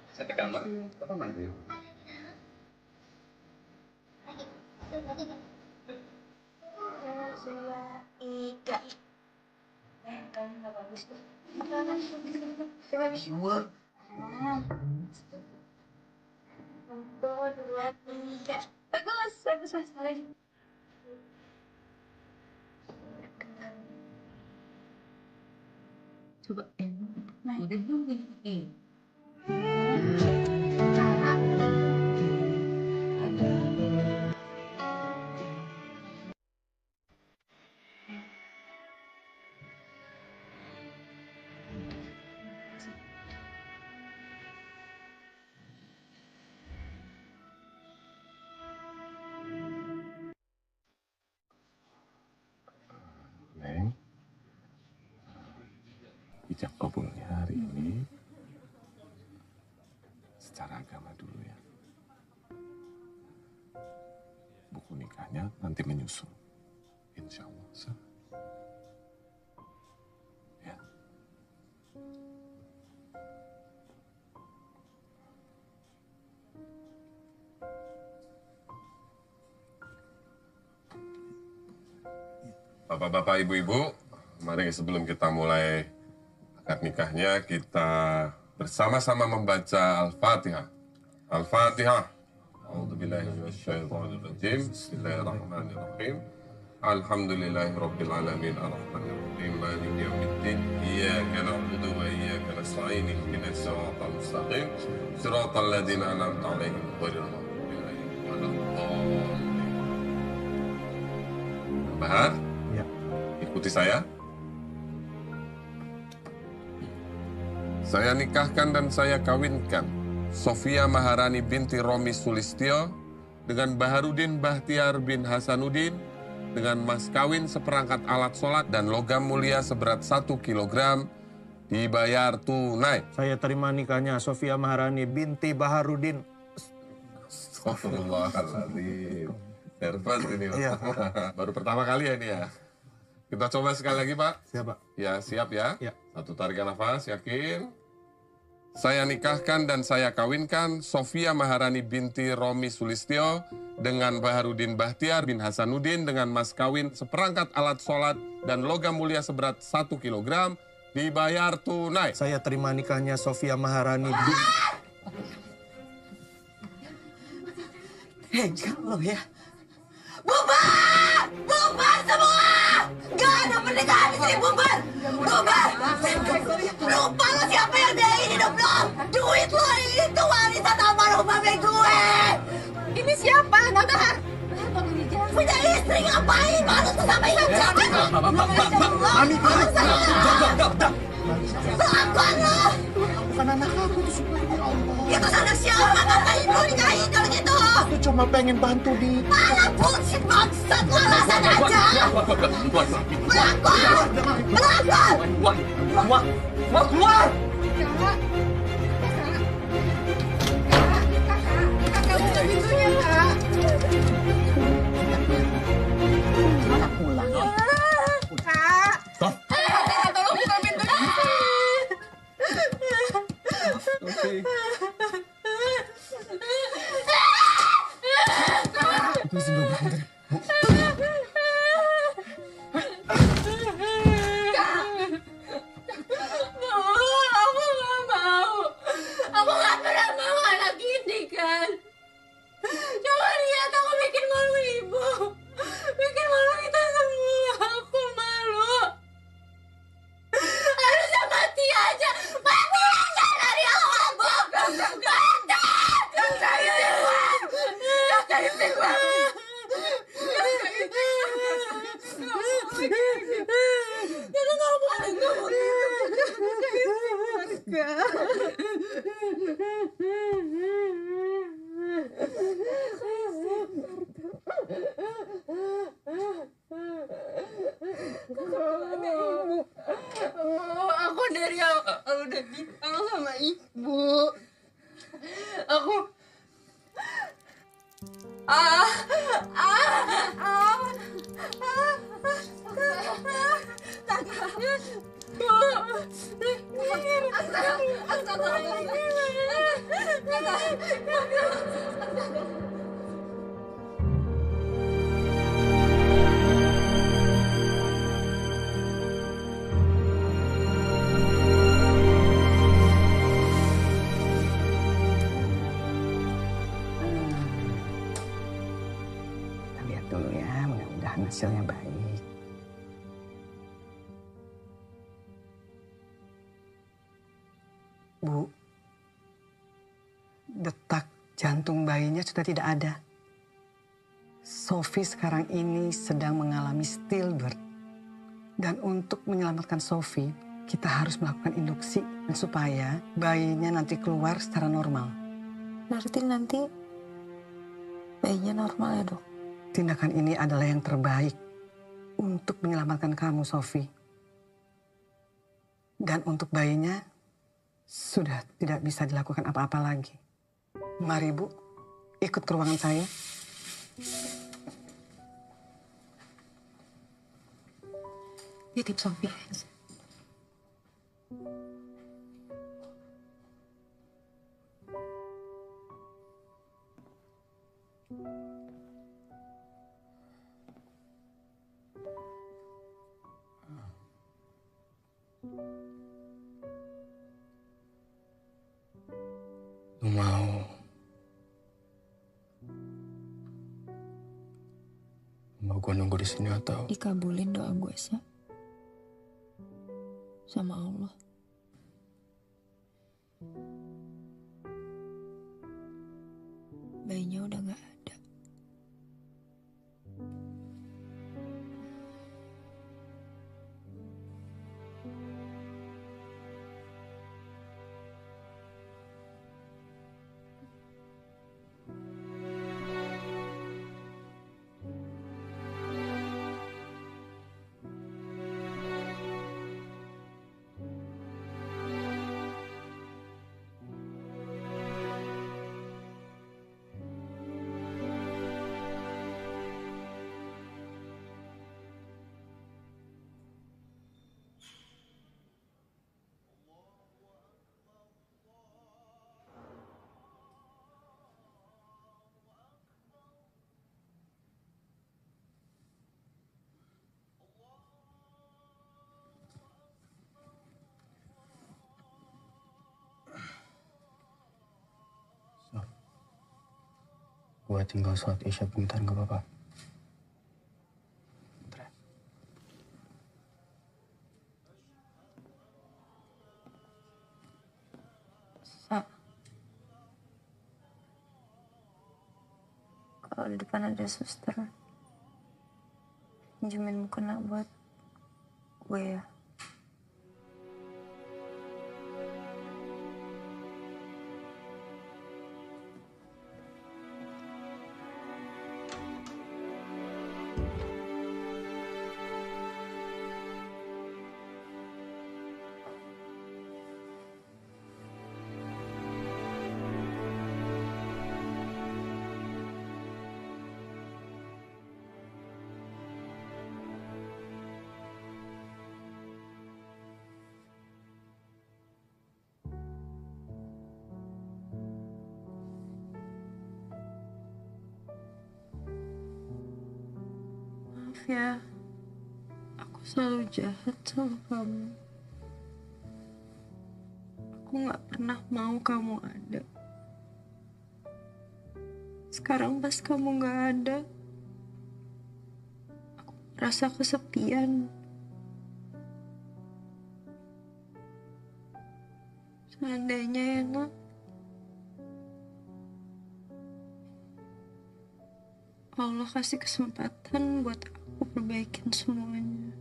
Saya tekan, Mbak. Apa nanti? Coba udah belum nih? Neng, ijab kabulnya hari ini secara agama dulu ya. Buku nikahnya nanti menyusul, insya Allah. Ya. Bapak-bapak, ibu-ibu, mari sebelum kita mulai akad nikahnya, kita bersama-sama membaca Al-Fatihah. Al-Fatihah. A'udzubillahi minasyaitonirrajim. Bismillahirrahmanirrahim. Alhamdulillahirabbil alamin arrahmanirrahim maliki yaumiddin. Iyyaka na'budu wa iyyaka nasta'in. Ihdinas siratal mustaqim. Siratal ladzina an'amta 'alaihim ghairil maghdubi 'alaihim waladdallin. Bahar? Ya. Ikuti saya. Saya nikahkan dan saya kawinkan Sofia Maharani binti Romi Sulistyo dengan Baharudin Bahtiar bin Hasanuddin dengan mas kawin seperangkat alat sholat dan logam mulia seberat 1 kilogram dibayar tunai. Saya terima nikahnya Sofia Maharani binti Baharudin. Astagfirullahaladzim. Nervous ini, Pak. Iya. Baru pertama kali ya ini ya. Kita coba sekali lagi, Pak. Siap, Pak. Ya, siap ya. Ya. Satu tarikan nafas, yakin. Saya nikahkan dan saya kawinkan Sofia Maharani binti Romi Sulistyo dengan Baharudin Bahtiar bin Hasanuddin dengan mas kawin seperangkat alat sholat dan logam mulia seberat 1 kilogram dibayar tunai. Saya terima nikahnya Sofia Maharani binti... Kalau ya. Bubar! Bubar semua! Gak ada pernikahan di sini, bubar! Bubar! Lupa lo siapa yang biayain hidup lo! Duit lo itu warisan almarhum mami gue! Ini siapa? Nabahar! Punya istri ngapain? Malu tuh sama ingat siapa? Mami, Pelakon lo! Bukan anak aku, itu supaya ya Allah. Itu anak siapa? Kata ibu nikahin kalau gitu! Aku cuma pengen bantu di... Malah bullshit bangsat lo alasan aja! Pelakon! Pelakon! Keluar! Kakak buka pintunya, Kak! Mana pulang? Kak! Stop! Kakak, tolong buka pintunya! Oke. Aku gak mau. Aku gak pernah mau anak ini kan. Coba lihat aku bikin malu ibu. Bikin malu kita semua. Aku malu. Harusnya mati aja. Mati aja dari awal. Mati. Jangan isi gue. Jangan isi gue. Kita gak boleh ngomong aku dari awal udah bilang sama ibu. Aku Kita lihat dulu ya, mudah-mudahan hasilnya baik. Bu, detak jantung bayinya sudah tidak ada. Sofi sekarang ini sedang mengalami stillbirth. Dan untuk menyelamatkan Sofi, kita harus melakukan induksi supaya bayinya nanti keluar secara normal. Berarti nanti bayinya normal ya, Dok? Tindakan ini adalah yang terbaik untuk menyelamatkan kamu, Sofi. Dan untuk bayinya, sudah tidak bisa dilakukan apa-apa lagi. Mari, Bu, ikut ke ruangan saya. Titip Sofi. Lu mau gue nunggu di sini atau Dikabulin doa gue, Sa. Sama Allah. Bayinya udah gak ada. Gua tinggal sholat isya bentar, nggak apa-apa. Sa, kalau di depan ada suster, pinjemin mukena buat gue ya. Maaf ya, aku selalu jahat sama kamu. Aku gak pernah mau kamu ada. Sekarang pas kamu gak ada, aku merasa kesepian. Seandainya ya, Nak, Allah kasih kesempatan buat aku perbaikin semuanya.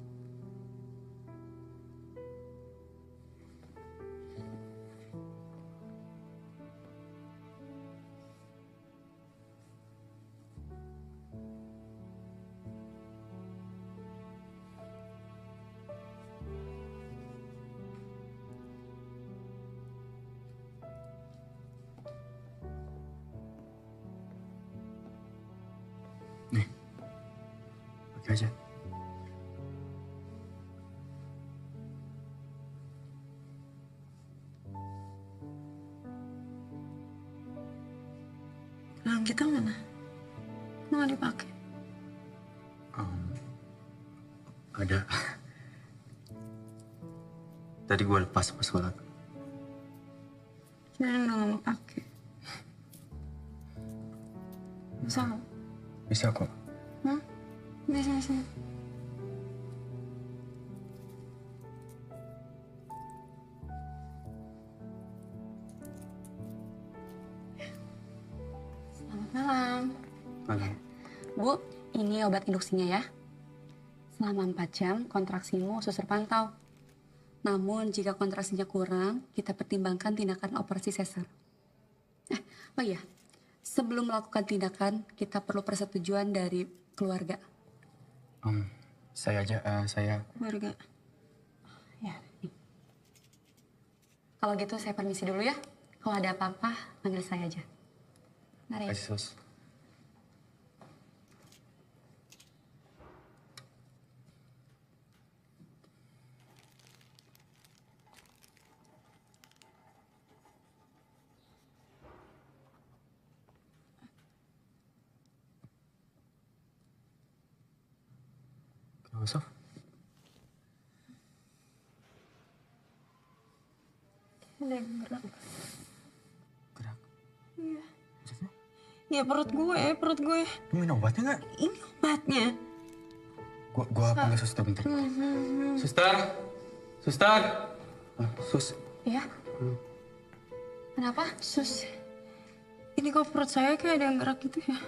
Pakai aja. Gelang kita mana? Nggak dipakai. Ada. Tadi gue lepas pas sholat. Kirain udah nggak mau pakai. Bisa nggak? Bisa kok. Hah? Bisa. Selamat malam. Malam. Bu, ini obat induksinya ya. Selama 4 jam kontraksimu suster pantau. Namun jika kontraksinya kurang, kita pertimbangkan tindakan operasi sesar. Oh iya, sebelum melakukan tindakan, kita perlu persetujuan dari keluarga. Saya aja, saya... Keluarga. Ya. Kalau gitu saya permisi dulu ya. Kalau ada apa-apa, panggil saya aja. Mari. Kasih sus. Kenapa, Sof? Ada yang gerak. Gerak? Iya. Maksudnya? Ya perut gue. Lu minum obatnya nggak? Ini obatnya. Gua panggil suster bentar. Suster! Suster! Sus. Iya. Kenapa? Sus. Ini kok perut saya kayak ada yang gerak gitu ya.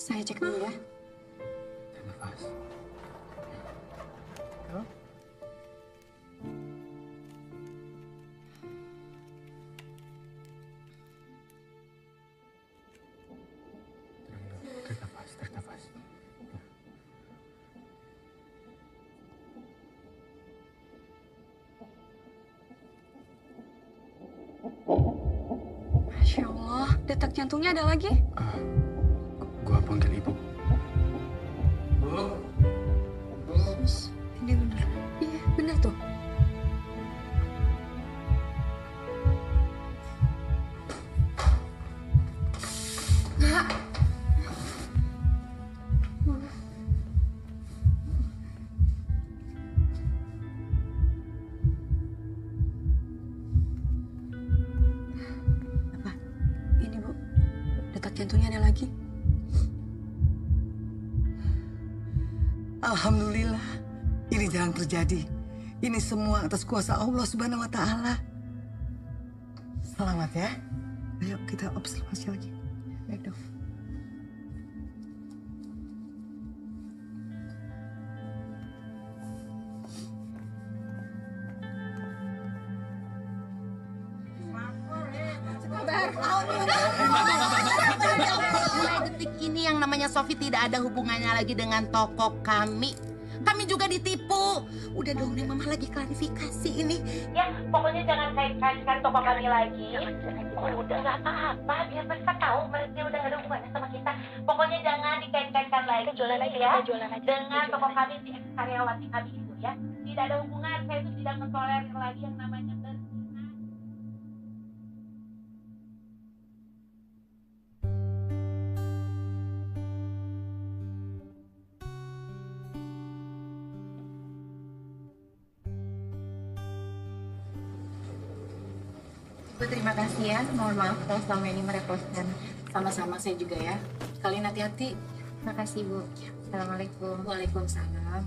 Saya cek dulu ya. Nafas. Tarik nafas. Masya Allah, detak jantungnya ada lagi. Gua panggil ibu. Sus, ini bener. Iya, bener tuh. Nggak. Apa? Ini Bu, detak jantungnya ada lagi. Alhamdulillah, ini jangan terjadi. Ini semua atas kuasa Allah Subhanahu wa Ta'ala. Selamat ya. Ayo kita observasi lagi. Baik dok. Mulai detik ini yang namanya Sofi tidak ada hubungannya lagi dengan toko kami. Kami juga ditipu. Udah dong nih mama lagi klarifikasi ini. Ya, pokoknya jangan kait-kaitkan toko kami lagi. Udah nggak apa-apa, biar mereka tahu mereka udah nggak ada hubungannya sama kita. Pokoknya jangan dikait-kaitkan lagi, jualan lagi ya, dengan toko kami di karyawati kami itu ya. Tidak ada hubungan, saya itu tidak mentolerir lagi yang namanya berzina. Bu, terima kasih ya. Mohon maaf kalau selama ini merepotkan. Sama-sama saya juga ya. Kalian hati-hati. Terima kasih, Bu. Assalamualaikum. Waalaikumsalam.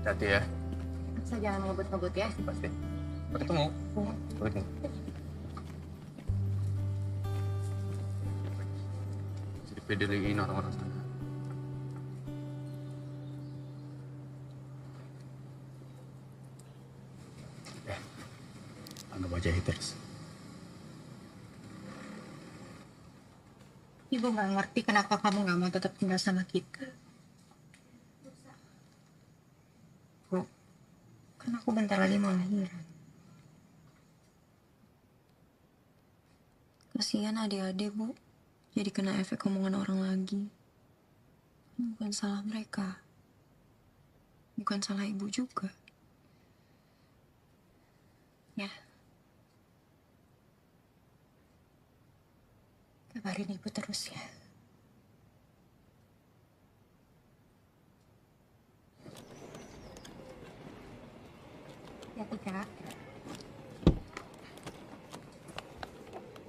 Hati ya. Saya jangan ngebut-ngebut ya. Pasti. Sampai ketemu. Sampai ketemu. Jadi pedeliin orang-orang sana. Anggap aja haters. Ibu nggak ngerti kenapa kamu nggak mau tetap tinggal sama kita. Bu, kan aku bentar lagi mau lahiran. Kasihan adik-adik, Bu. Jadi kena efek omongan orang lagi. Bukan salah mereka. Bukan salah ibu juga. Ya. Kabarin ibu terus ya. Ya, Kak.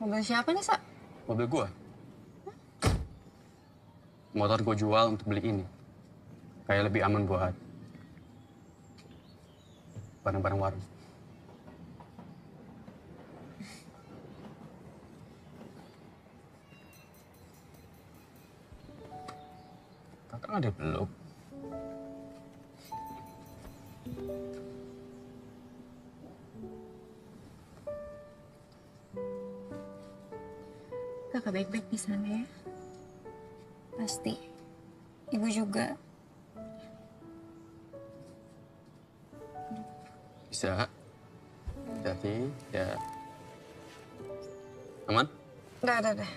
Mobil siapa nih, Sa? Mobil gua. Motor gua jual untuk beli ini. Kayak lebih aman buat barang-barang warung. Kakak nggak dipeluk. Kakak baik-baik di sana ya. Pasti. Ibu juga. Bisa. Hati-hati, ya. Aman? Udah.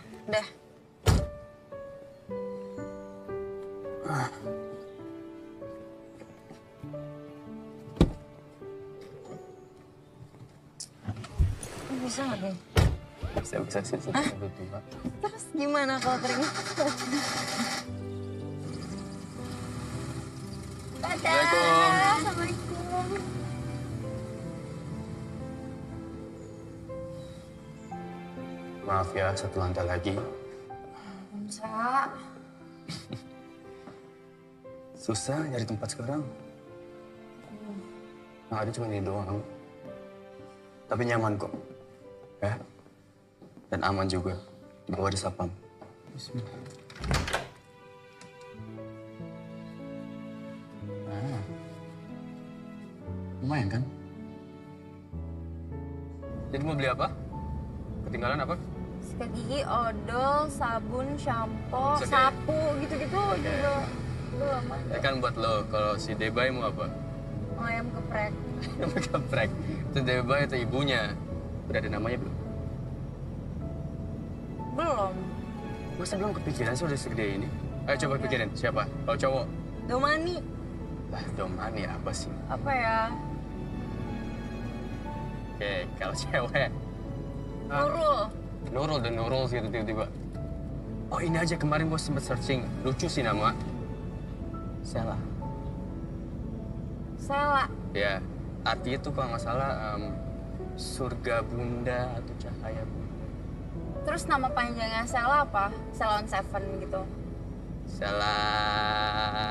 Bisa nggak, Bang? Bisa sih. Terus gimana kalau kering? Assalamualaikum. Maaf ya, satu lantai lagi. Sa. Susah nyari tempat sekarang. Nah, ada cuma ini doang. Tapi nyaman kok. Ya? Dan aman juga. Di bawah ada sapam. Bismillah. Nah. Lumayan kan? Jadi mau beli apa? Ketinggalan apa? Sikat gigi, odol, sabun, shampoo, It's okay. sapu, gitu-gitu juga belum. Ya kan buat lo, kalau si Debay mau apa? Ayam geprek. Geprek. Itu Debay itu ibunya. Udah ada namanya belum? Belum. Masa belum kepikiran sih udah segede ini? Ayo coba pikirin, siapa? Kalau cowok? Domani. Lah, Domani apa sih? Apa ya? Oke, kalau cewek? Nurul. Nurul dan Nurul gitu tiba-tiba. Oh ini aja kemarin gue sempet searching, lucu sih nama. Sela. Sela. Ya, artinya tuh kalau nggak salah surga bunda atau cahaya bunda. Terus nama panjangnya Sela apa? Sela on Seven gitu. Salah.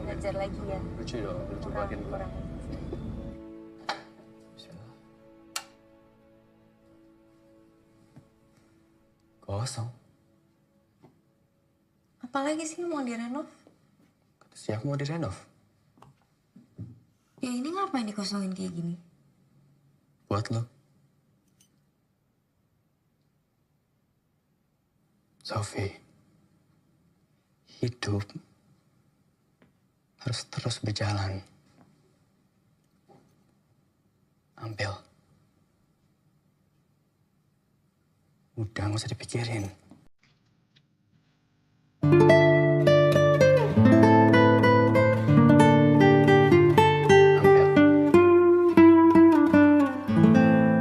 Belajar lagi ya. Lucu dong, lucu makin kurang. Kosong. Apalagi sih mau direnov? Kata siapa mau direnov? Ya ini ngapain dikosongin kayak gini? Buat lo. Sofi, hidup harus terus berjalan. Ambil. Udah nggak usah dipikirin.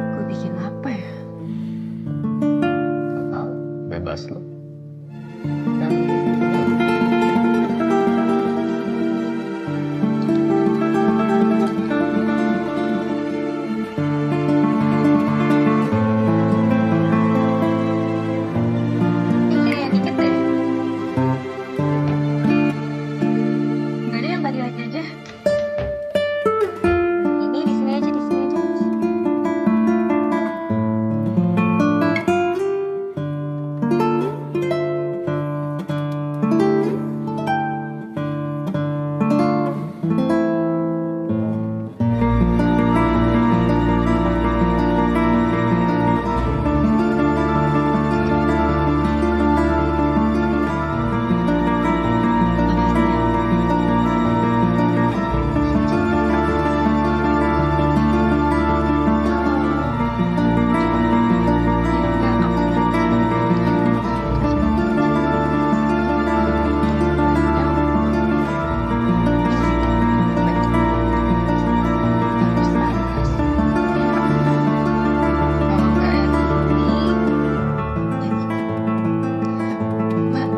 Gue bikin apa ya? Gak tahu, bebas lo. Iya, dikit deh. Gak ada yang tadi aja. Ini di sini aja, di sini aja. Mbak,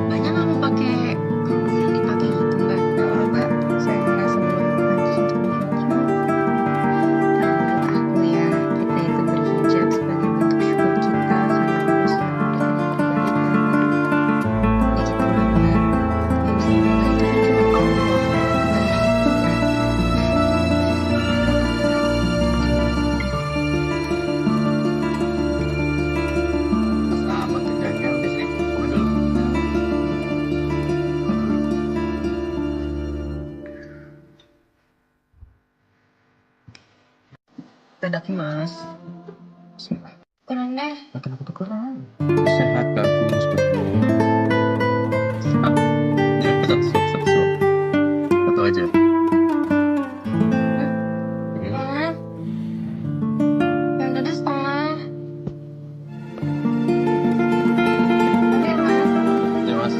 banyak nggak mau pakai kerudung yang dipakai gitu, Mbak? Kalau Mbak, saya ngerasa belum pantas untuk berhijab. Kalau menurut aku ya, kita itu berhijab sebagai bentuk syukur kita karena Allah selalu memberikan yang terbaik dalam hidup. Ya gitu lah, Mbak. Yang bisa mengubah itu kan cuma Allah, Mbak. Selamat kejadian di sini. Gua dulu. Tidak mas. Kurang deh. Kenapa tuh kurang? Sehat bagus betul. Ya satu aja. Yang tadi setengah. Ya mas.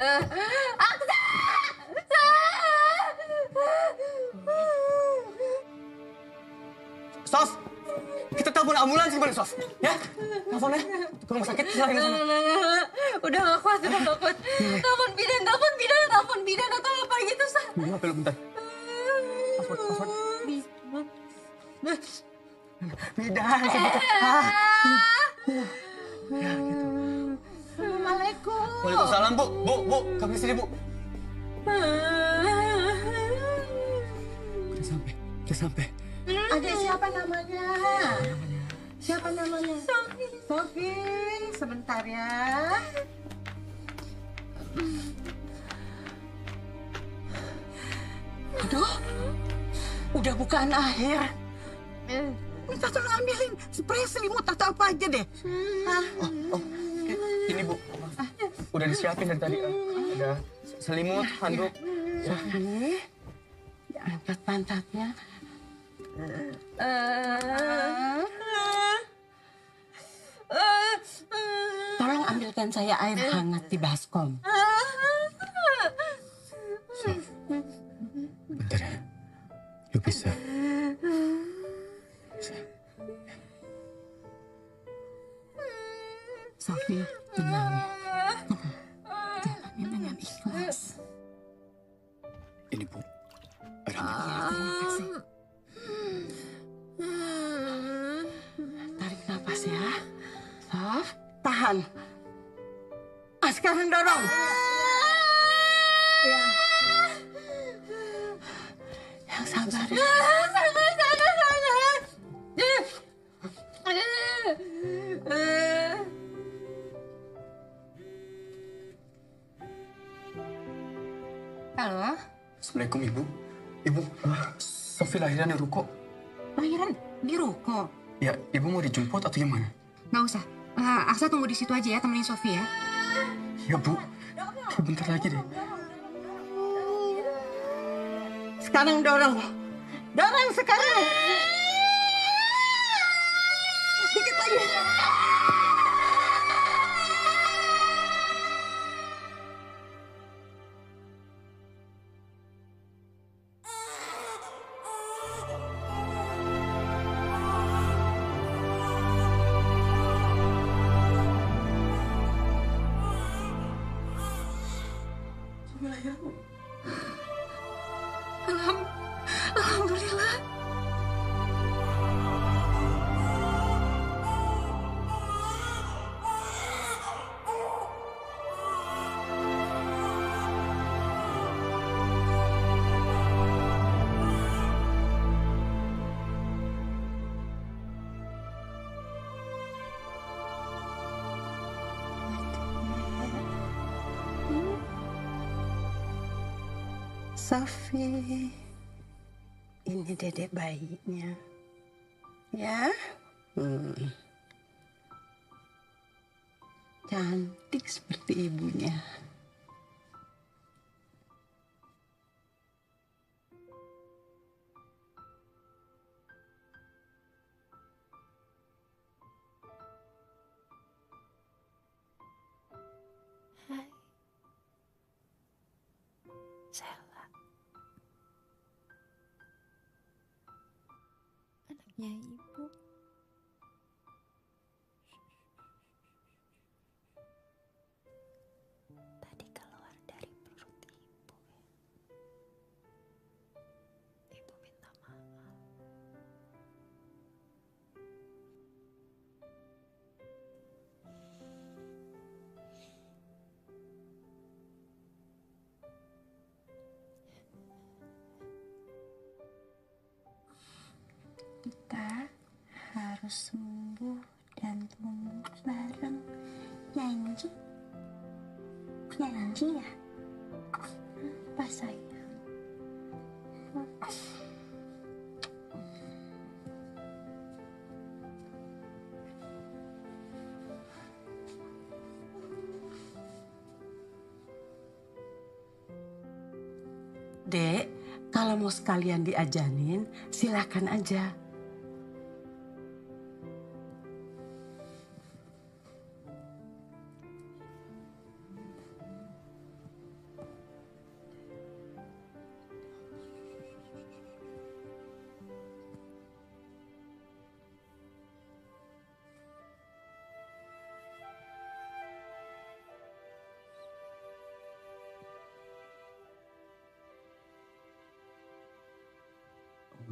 Aksa! Sof, kita telepon ambulans gimana, Sof? Ya, teleponnya ke rumah sakit. Silahkan sana. Udah gak kuat. Telepon bidan atau apa gitu, Sa. Iya, belum bentar. Password. Bidan, sebentar. Ya, gitu. Assalamualaikum. Waalaikumsalam, Bu. Bu, kami sini, Bu. Udah sampai. Adik siapa namanya? Siapa namanya? Sofi. Sebentar ya. Aduh, udah bukan akhir. Minta tolong ambilin spray selimut atau apa aja deh. Ini, Bu. Udah disiapin dari tadi. Ada selimut, handuk. Sofi, angkat pantatnya. Tolong ambilkan saya air hangat di baskom. Bentar ya. Lu bisa. Sofi, tenang. Jalannya dengan ikhlas. Ini, Bu. Air Terima kasih. Tarik nafas ya. Sof, tahan. Sekarang dorong. Ya. Yang sabar ya. Halo? Assalamualaikum, Ibu. Ibu, Sofi lahiran di ruko. Lahiran di ruko? Ya, Ibu mau dijemput atau gimana? Nggak usah. Aksa tunggu di situ aja ya, temenin Sofi ya. Ya, Bu. Bentar lagi deh. Sekarang dorong. Dorong sekarang. Dikit lagi. Alhamdulillah. Sofi, ini dedek bayinya. Ya. Cantik seperti ibunya. Hai. Sela. Anaknya ibu. Tadi keluar dari perut ibu. Ibu minta maaf. Kita harus sembuh dan tumbuh bareng. Janji. Janji ya? Apa sayang? Dek, kalau mau sekalian diajanin, silakan aja.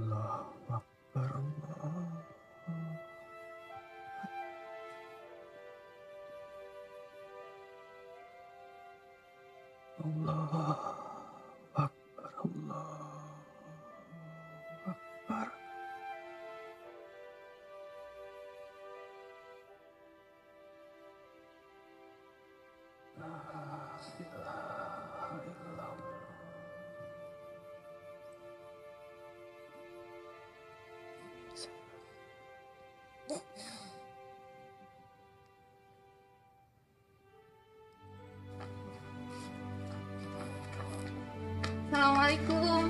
Allahu Akbar, Allah. Allah Akbar, Allah Akbar. La ilaha illallah. Assalamualaikum.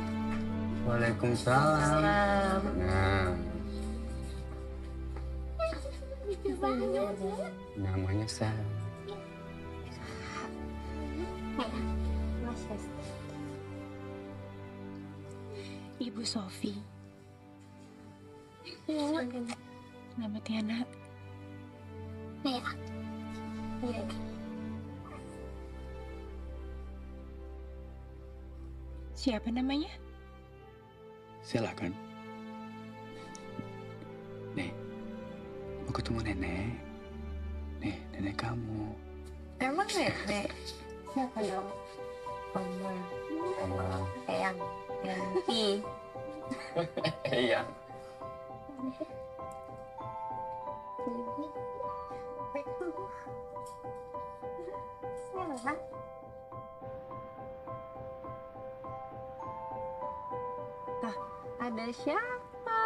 Waalaikumsalam. Nah, namanya Sal. Ibu Sofi. Selamat ya, Nak. Iya. Iya. Siapa namanya? Silakan. Nih, mau ketemu nenek. Nih, nenek kamu. Emang nenek? Siapa dong? Oma. Oma. Eyang. Yanti. Iya. Ada siapa?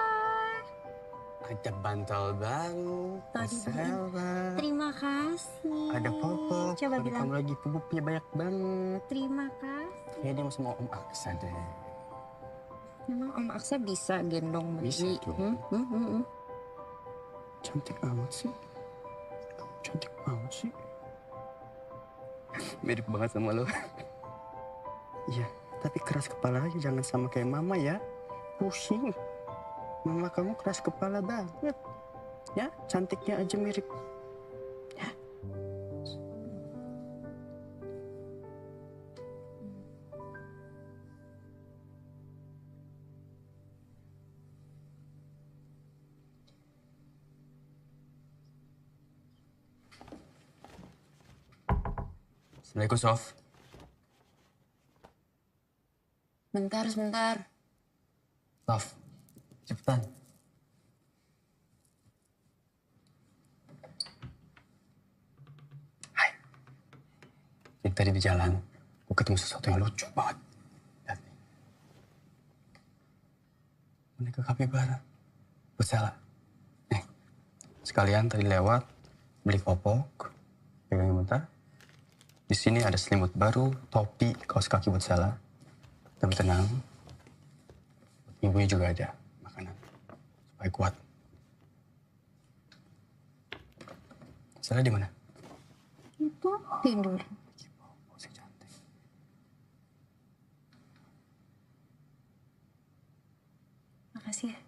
Ada bantal baru. Salah. Terima kasih. Ada Popo. Coba Kalau bilang. kamu lagi pupuknya banyak banget. Terima kasih. Kayaknya dia sama Om Aksa deh. Memang Om Aksa bisa gendong bayi. Bisa dong. Cantik amat sih. Kamu cantik banget sih. Mirip banget sama lo. Iya, tapi keras kepala aja. Jangan sama kayak mama ya. Pusing. Mama kamu keras kepala banget. Ya, cantiknya aja mirip. Ya. Assalamualaikum, Sof. Sebentar. Sof, cepetan. Hai. Jadi tadi di jalan, gue ketemu sesuatu yang lucu banget. Lihat nih. Boneka kapibara. Buat Sela. Nih, sekalian tadi lewat, beli popok, pegangin bentar. Di sini ada selimut baru, topi, kaos kaki buat Sela. Tapi tenang, ibunya juga ada makanan supaya kuat. Sela di mana? Itu tidur. Makasih ya.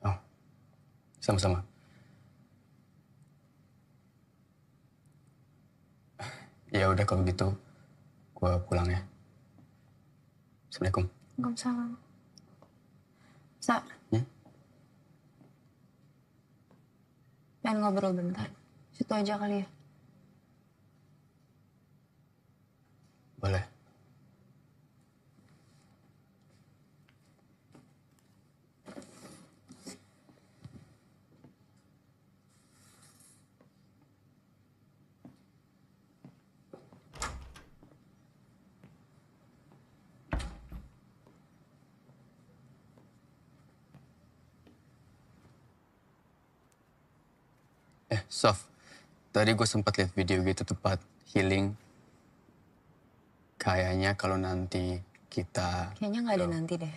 Oh, sama-sama. Ya udah kalau gitu, gua pulang ya. Assalamualaikum. Waalaikumsalam. Sa. Pengen ngobrol bentar. Situ aja kali ya. Boleh. Sof, tadi gue sempat lihat video gitu tempat healing. Kayaknya kalau nanti kita... Kayaknya nggak ada nanti deh.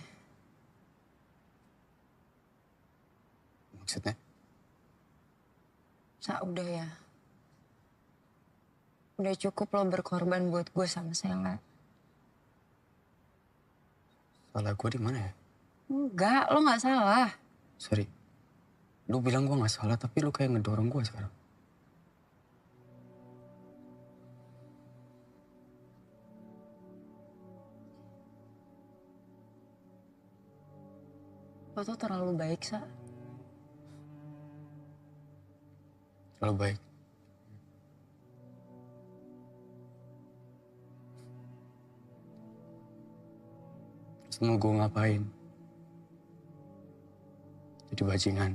Maksudnya? Sa, udah ya. Udah cukup lo berkorban buat gue sama Sela. Salah gue di mana ya? Enggak, lo nggak salah. Sorry. Lu bilang gue gak salah, tapi lu kayak ngedorong gue sekarang. Lo tuh terlalu baik, Sa. Terlalu baik. Terus mau gue ngapain? Jadi bajingan.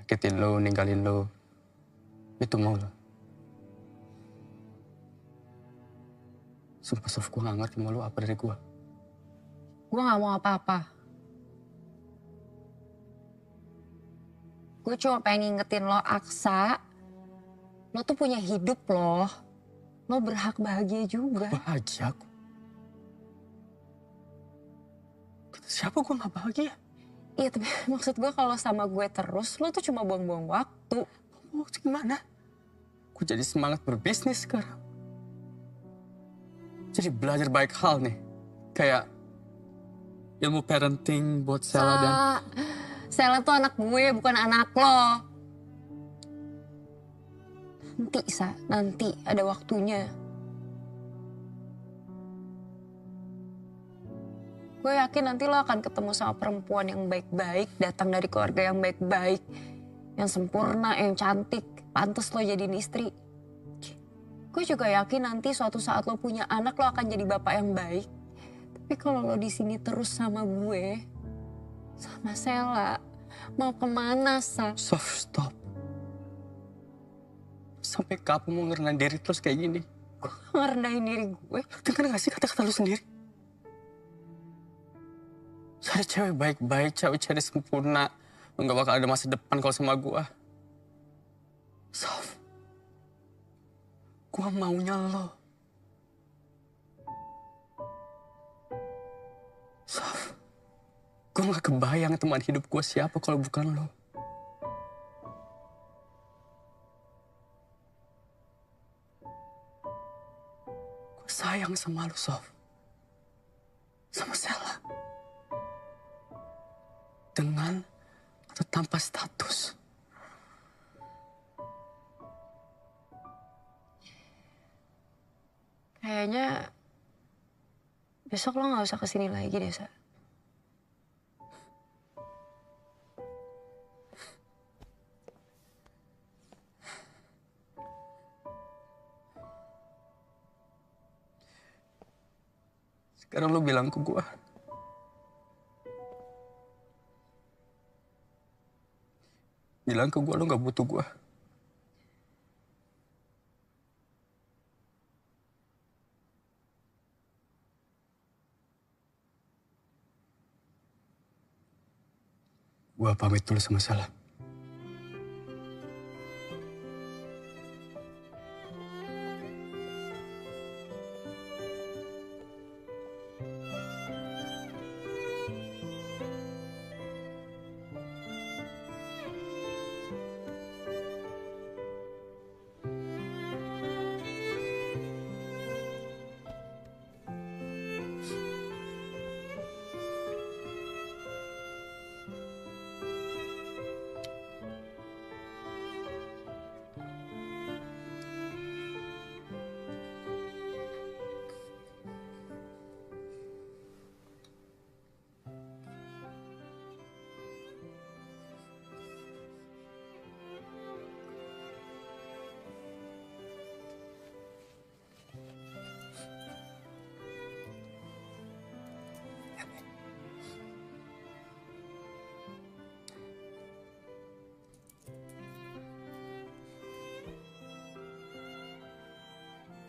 Nyakitin lo, ninggalin lo. Itu mau lo. Sumpah Sof, gue gak ngerti mau lo apa dari gue. Gue gak mau apa-apa. Gue cuma pengen ngingetin lo, Aksa. Lo tuh punya hidup loh. Lo berhak bahagia juga. Bahagia aku? Kata siapa gue gak bahagia? Iya, tapi maksud gue kalau sama gue terus, lo tuh cuma buang-buang waktu. Waktu gimana? Gue jadi semangat berbisnis sekarang. Jadi belajar baik hal nih. Kayak ilmu parenting buat Sela dan... Sela tuh anak gue, bukan anak lo. Nanti, Sa. Nanti ada waktunya. Gue yakin nanti lo akan ketemu sama perempuan yang baik-baik, datang dari keluarga yang baik-baik, yang sempurna, yang cantik, pantas lo jadiin istri. Gue juga yakin nanti suatu saat lo punya anak, lo akan jadi bapak yang baik. Tapi kalau lo di sini terus sama gue, sama Sela, mau kemana, Sa? Sof, stop. Sampai kapan mau ngerendahin diri terus kayak gini? Gue ngerendahin diri gue. Dengar gak sih kata-kata lu sendiri? Cari cewek baik-baik, cewek sempurna. Lu gak bakal ada masa depan kalau sama gue. Sof, gue maunya lo. Sof, gue gak kebayang teman hidup gue siapa kalau bukan lo. Gue sayang sama lo, Sof. Sama Sela. Dengan atau tanpa status. Kayaknya besok lo gak usah kesini lagi deh, Sa. Sekarang lo bilang ke gue. Bilang ke gue lo gak butuh gue. Gue pamit dulu sama Sela.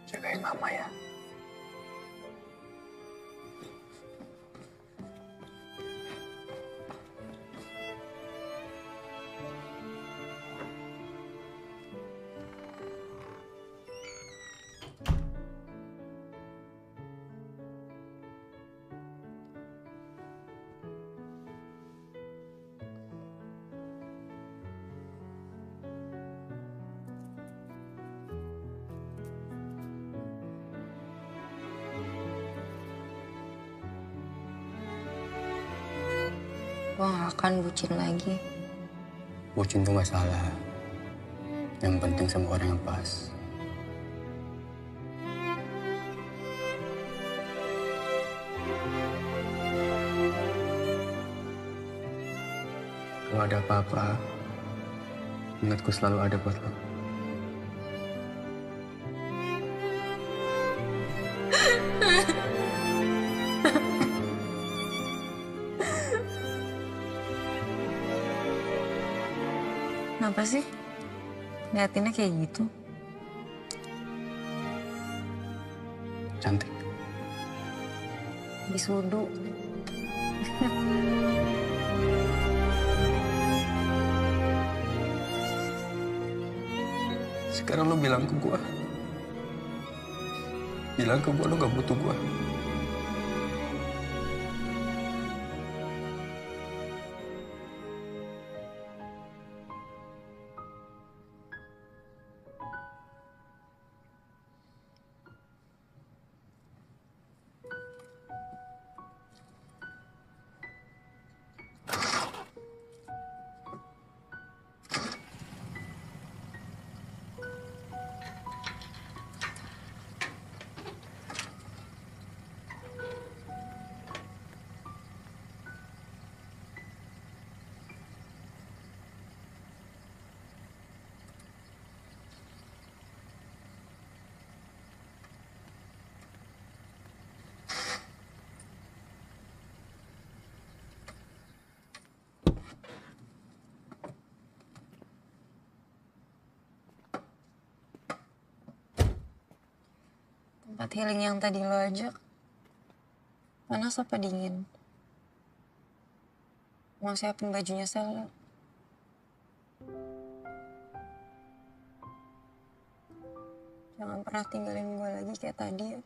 Jagain mama ya. Gue gak akan bucin lagi. Bucin tuh gak salah. Yang penting sama orang yang pas. kalau ada apa-apa, ingat gue selalu ada buat lo. Kenapa sih? Liatinnya kayak gitu. Cantik. Habis wudhu. Sekarang lo bilang ke gue. Bilang ke gue lo gak butuh gue. Tempat healing yang tadi lo ajak, panas apa dingin? Mau siapin bajunya Sela. Jangan pernah tinggalin gue lagi kayak tadi ya.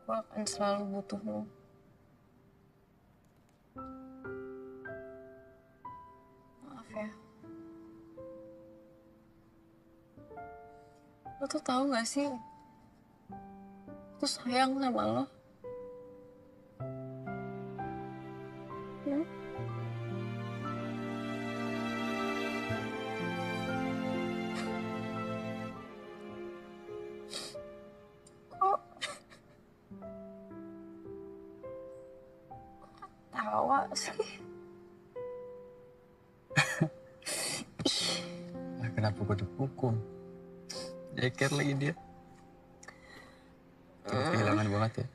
Gue akan selalu butuh lo. Maaf ya. Lo tuh tahu gak sih? Aku sayang sama lo. Ya? Kok tawa sih? Nah, kenapa gue dipukul? Jeker lagi dia. Kayak kehilangan banget ya.